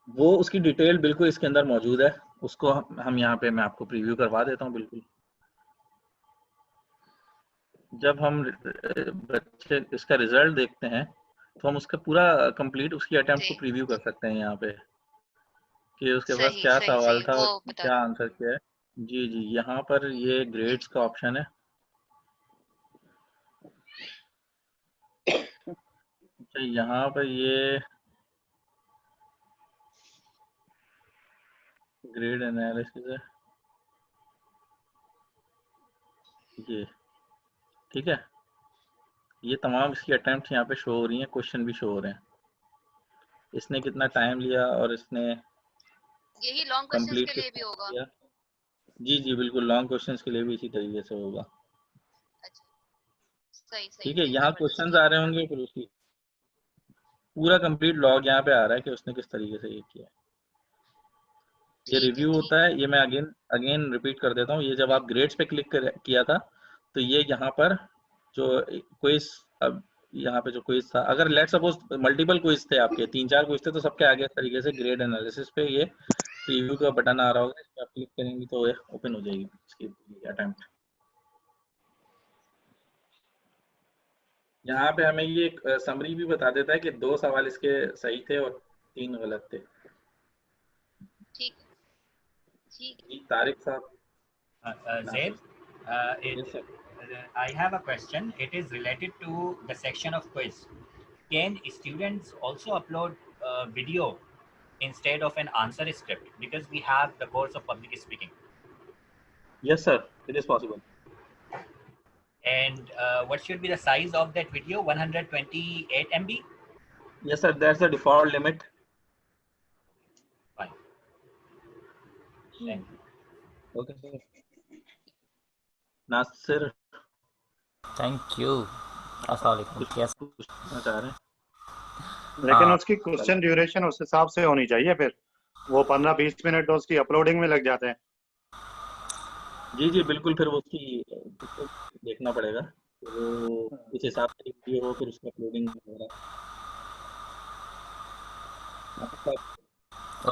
वो उसकी डिटेल बिल्कुल इसके अंदर मौजूद है, उसको हम यहाँ पे मैं आपको प्रीव्यू करवा देता हूँ। बिल्कुल जब हम बच्चे इसका रिजल्ट देखते हैं तो हम उसका पूरा कंप्लीट उसकी अटेम्प्ट को प्रीव्यू कर सकते हैं यहाँ पे, कि उसके पास सही क्या सही सवाल सही, था और वो बता क्या दो। आंसर किया है। जी जी, यहाँ पर ये ग्रेड्स का ऑप्शन है। अच्छा, यहाँ पर ये ग्रेड एनालिसिस है, ये ठीक है। ये तमाम इसकी अटेम्प्ट यहाँ पे शो हो रही हैं, क्वेश्चन भी शो हो रहे हैं, इसने कितना टाइम लिया और इसने यही लॉन्ग क्वेश्चंस कंप्लीट के लिए भी कितना होगा? किया। जी जी बिल्कुल, लॉन्ग क्वेश्चंस के लिए भी इसी तरीके से होगा। अच्छा, सही सही ठीक है, सही, यहाँ जबरदस्त, क्वेश्चंस ठीक आ है। रहे होंगे, फिर उसकी पूरा कंप्लीट लॉग यहाँ पे आ रहा है कि उसने किस तरीके से ये किया। ये ठीक है रिव्यू ठीक होता है। है, ये मैं अगेन रिपीट कर देता हूँ। ये जब आप ग्रेड्स पे क्लिक किया था, तो ये यहाँ पर जो क्विज, अब यहाँ पे जो क्विज था, अगर लेट सपोज मल्टीपल क्विज थे आपके, 3-4 क्विज थे, तो सबके आगे इस तरीके से ग्रेड एनालिसिस पे ये प्रीव्यू का बटन आ रहा होगा, इस पर आप क्लिक करेंगे तो ये ओपन हो जाएगी इसकी अटेम्प्ट। यहाँ पे हमें ये समरी भी बता देता है कि 2 सवाल इसके सही थे और 3 गलत थे। ठीक है ठीक है। जी तारिक साहब। Zaid, Yes, sir. I have a question. It is related to the section of quiz. Can students also upload video instead of an answer script? Because we have the course of public speaking. Yes, sir. It is possible. And what should be the size of that video? 128 MB? Yes, sir. That's the default limit. Fine. Thank you. Okay, sir. Nasir, thank you. अस्सलाम वालेकुम। कैसे पूछना चाह रहे हैं? लेकिन हाँ। उसकी क्वेश्चन ड्यूरेशन उस हिसाब से होनी चाहिए, फिर वो 15-20 मिनट तो उसकी अपलोडिंग में लग जाते हैं। जी जी बिल्कुल, फिर वो उसकी देखना पड़ेगा, वो इस हिसाब से वीडियो हो, फिर उसका अपलोडिंग वगैरह।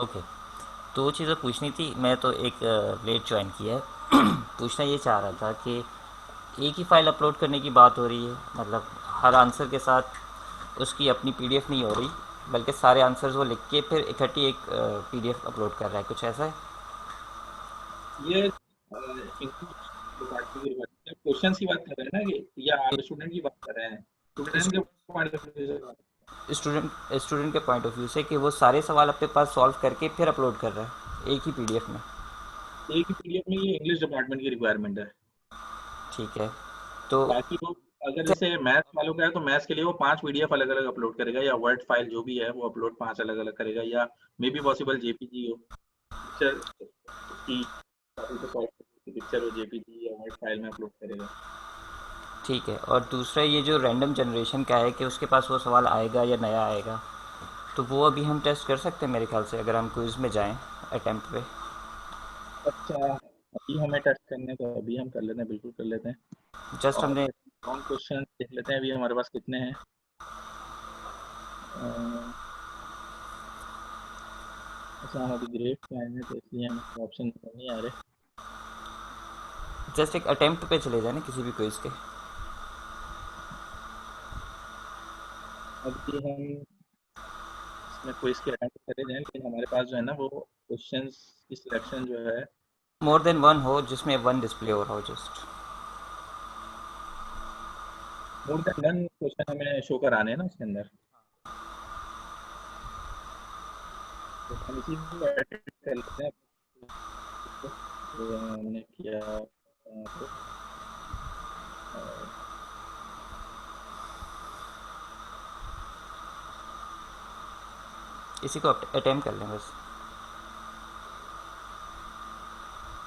ओके, तो चीज़ें पूछनी थी। मैं तो एक लेट ज्वाइन किया है। पूछना ये चाह रहा था कि एक ही फाइल अपलोड करने की बात हो रही है, मतलब हर आंसर के साथ उसकी अपनी पीडीएफ नहीं हो रही, बल्कि सारे आंसर्स वो लिख के फिर इकट्ठी एक पीडीएफ अपलोड कर रहा है, कुछ ऐसा है? ये क्वेश्चन की बात कर रहे हैं ना, कि या आप स्टूडेंट की बात कर रहे हैं? स्टूडेंट के पॉइंट ऑफ व्यू से, स्टूडेंट के पॉइंट ऑफ व्यू से कि वो सारे सवाल अपने पास सॉल्व करके फिर अपलोड कर रहा है एक ही पीडीएफ में। एक ही पीडीएफ में, ये इंग्लिश डिपार्टमेंट की रिक्वायरमेंट है। ठीक है, तो बाकी लोग अगर जैसे मैथ्स वालों का है तो मैथ्स के लिए वो 5 पीडीएफ अलग अलग अपलोड करेगा, या वर्ड फाइल जो भी है वो अपलोड 5 अलग अलग करेगा, या मे बी पॉसिबल जेपीजी हो। पिक्चर वो जेपीजी या वर्ड फाइल में अपलोड करेगा। ठीक है। और दूसरा ये जो रैंडम जनरेशन का है कि उसके पास वो सवाल आएगा या नया आएगा, तो वो अभी हम टेस्ट कर सकते हैं मेरे ख्याल से, अगर हम क्विज में जाएं अटेम्प्ट पे। अच्छा, अभी हमें टेस्ट करने तो अभी हम कर लेते हैं, बिल्कुल कर लेते हैं। जस्ट और हमने लॉन्ग क्वेश्चन देख लेते हैं अभी हमारे पास कितने हैं। अच्छा, हम अभी ग्रेड पे आए हैं तो इसलिए हमें ऑप्शन नहीं आ रहे। जस्ट एक अटेम्प्ट पे चले जाए ना किसी भी क्विज के। अभी हम इसमें क्विज के अटेम्प्ट करे जाएं, लेकिन हमारे पास जो है ना वो क्वेश्चंस की सिलेक्शन जो है मोर देन वन हो जिसमें वन डिस्प्ले हो रहा हो just. More than one question हमें शो कराने हैं ना उसके अंदर, तो हम इसी को edit कर लेते हैं। तो हमने किया तो इसी को अटेम्प्ट कर लें बस।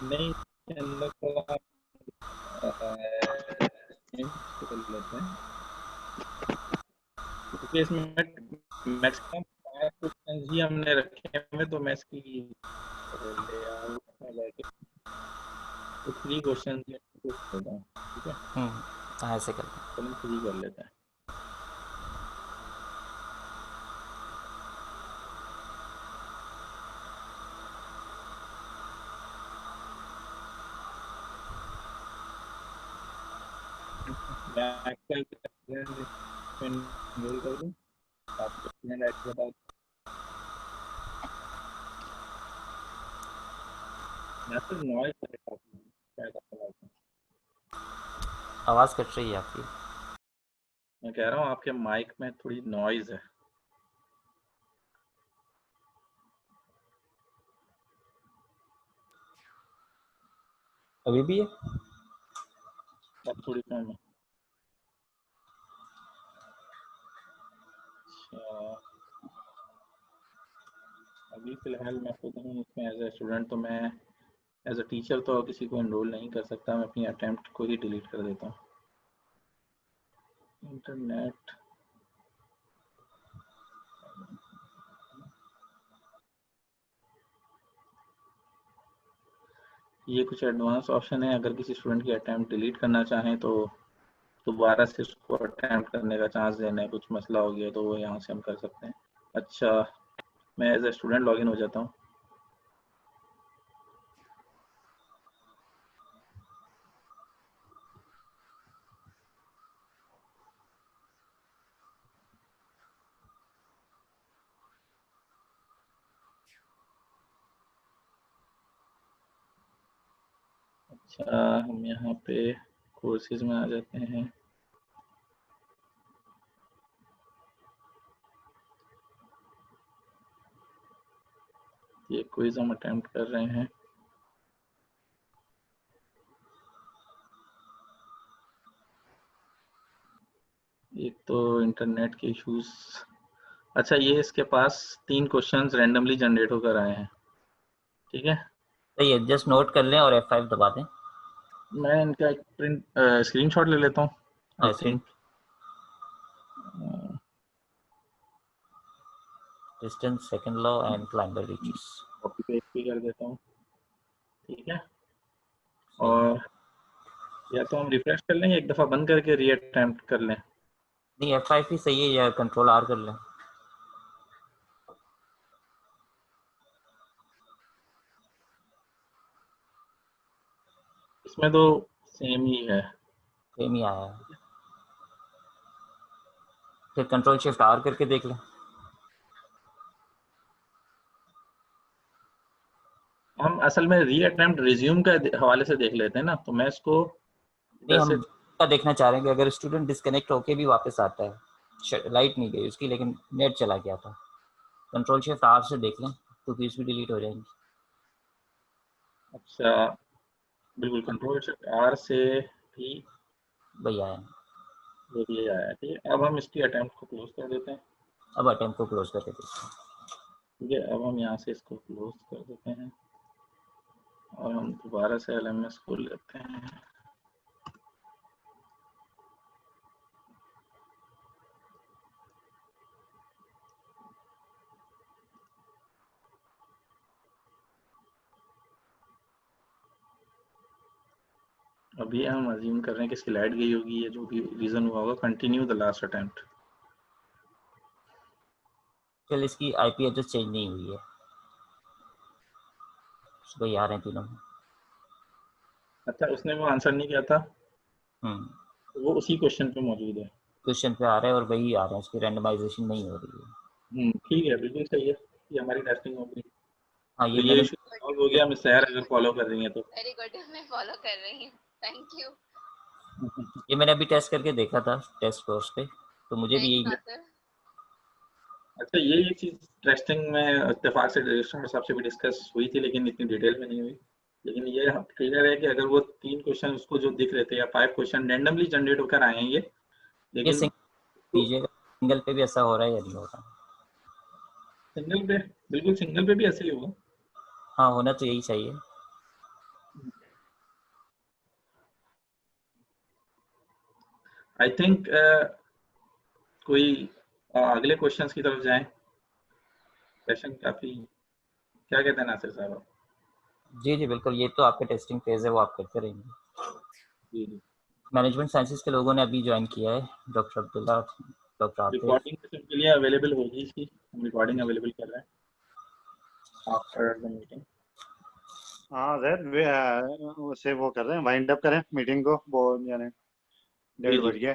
नहीं इसके अंदर थोड़ा कर लेते हैं, क्योंकि इसमें मैक्सिमम 5 क्वेश्चन ही हमने रखे हैं, तो मैं इसकी लेआउट में जाके तो 3 क्वेश्चन देता हूँ, ठीक है। हाँ ऐसे कर लें। चलिए 3 कर लेते हैं। मैं एक्सेल मेल कर दूँ, आप डॉक्यूमेंट ऐड बता दो। मैसेज नॉइज है काफी, शायद आपको आवाज नहीं। आवाज़ कट रही है आपकी। मैं कह रहा हूँ आपके माइक में थोड़ी नॉइज है। अभी भी है? अब थोड़ी कम है। अच्छा, अभी फिलहाल मैं खुद हूँ इसमें एज ए स्टूडेंट, तो मैं एज ए टीचर तो किसी को एनरोल नहीं कर सकता। मैं अपनी अटेम्प्ट को ही डिलीट कर देता हूँ। इंटरनेट ये कुछ एडवांस ऑप्शन है, अगर किसी स्टूडेंट की अटेम्प्ट डिलीट करना चाहें तो दोबारा से उसको अटेम्प्ट करने का चांस देना है, कुछ मसला हो गया तो वो यहाँ से हम कर सकते हैं। अच्छा, मैं एज ए स्टूडेंट लॉगिन हो जाता हूँ। अच्छा, हम यहाँ पे कोर्सेज में आ जाते हैं। ये क्विज हम अटेम्प्ट कर रहे हैं। एक तो इंटरनेट के इश्यूज। अच्छा, ये इसके पास 3 क्वेश्चंस रैंडमली जनरेट होकर आए हैं, ठीक है। सही है, जस्ट नोट कर लें और F5 दबा दें। मैं इनका एक प्रिंट स्क्रीनशॉट ले लेता हूँ। आई ऐसे think distance, second law and climber reaches. Copy paste भी कर देता हूँ, ठीक है। और या तो हम रिफ्रेश कर लें, एक दफ़ा बंद करके री अटेम्प्ट कर लें। नहीं F5 ही सही है, या कंट्रोल R कर लें। इसमें तो सेम ही है, सेम ही आया है। फिर कंट्रोल शिफ्ट R करके देख लें। हम असल में री अटेम्प्ट रिज्यूम के हवाले से देख लेते हैं ना, तो मैं इसको नहीं, हम का देखना चाह रहे हैं कि अगर स्टूडेंट डिस्कनेक्ट होके भी वापस आता है, लाइट नहीं गई उसकी लेकिन नेट चला गया था, कंट्रोल शिफ्ट R से देख लें तो फीस भी डिलीट हो जाएंगी। अच्छा, बिल्कुल कंट्रोल शिफ्ट R से भी वही आया, वो भी आया, ठीक है। अब हम इसकी अटेम्प्ट को क्लोज कर देते हैं। अब अटेम्प्ट को क्लोज करके देखते हैं। ठीक है, अब हम यहाँ से इसको क्लोज कर देते हैं। और हम दोबारा से LMS खोल लेते हैं। अभी हम अज्यूम कर रहे हैं कि स्लाइड गई होगी, ये जो भी रीजन हुआ होगा। Continue the last attempt. चल इसकी IP एड्रेस चेंज नहीं हुई है, वही आ रहे हैं तीनों। अच्छा, उसने वो आंसर नहीं किया था, वो उसी क्वेश्चन पे मौजूद है। क्वेश्चन पे आ रहे हैं और वही आ रहे हैं, उसकी रैंडमाइजेशन नहीं हो रही है। ठीक है, बिल्कुल सही है, ये हमारी टेस्टिंग हो गई। हाँ, तो ये इशू सॉल्व हो गया। मिस सहर अगर फॉलो कर रही हैं तो वेरी गुड, मैं फॉलो कर रही हूँ, थैंक यू। ये मैंने अभी टेस्ट करके देखा था टेस्ट कोर्स पे, तो मुझे भी यही। अच्छा, ये चीज टेस्टिंग में इत्तेफाक से रजिस्ट्रार साहब से भी डिस्कस हुई थी, लेकिन इतनी डिटेल में नहीं हुई। लेकिन ये क्लियर है कि अगर वो 3 क्वेश्चन उसको जो दिख रहे थे या 5 क्वेश्चन रैंडमली जनरेट होकर आए हैं ये, लेकिन सिंगल पे भी ऐसा हो रहा है या नहीं हो रहा? सिंगल पे, बिल्कुल सिंगल पे भी ऐसे ही होगा। हाँ, होना तो यही चाहिए। आई थिंक कोई अगले क्वेश्चंस की तरफ जाएं। सेशन काफी, क्या कहते हैं नासिर साहब? जी जी बिल्कुल, ये तो आपका टेस्टिंग फेज है, वो आप करते रहेंगे। जी जी। मैनेजमेंट साइंसेस के लोगों ने अभी ज्वाइन किया है, doctor Abdullah, doctor Atif. Recording सबके लिए अवेलेबल होगी इसकी, हम रिकॉर्डिंग अवेलेबल कर रहे हैं आफ्टर द मीटिंग। हाँ सर, उसे वो कर रहे हैं, वाइंड अप करें मीटिंग को, वो यानी 1:30 बज गया।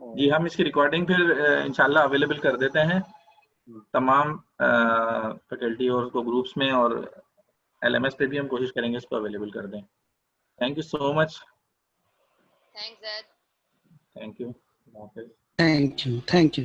जी, हम इसकी रिकॉर्डिंग फिर इंशाल्लाह अवेलेबल कर देते हैं तमाम फैकल्टी और उसको ग्रुप्स में, और LMS पे भी हम कोशिश करेंगे इसको अवेलेबल कर दें। Thank you so much. Thanks that. Thank you. Thank you.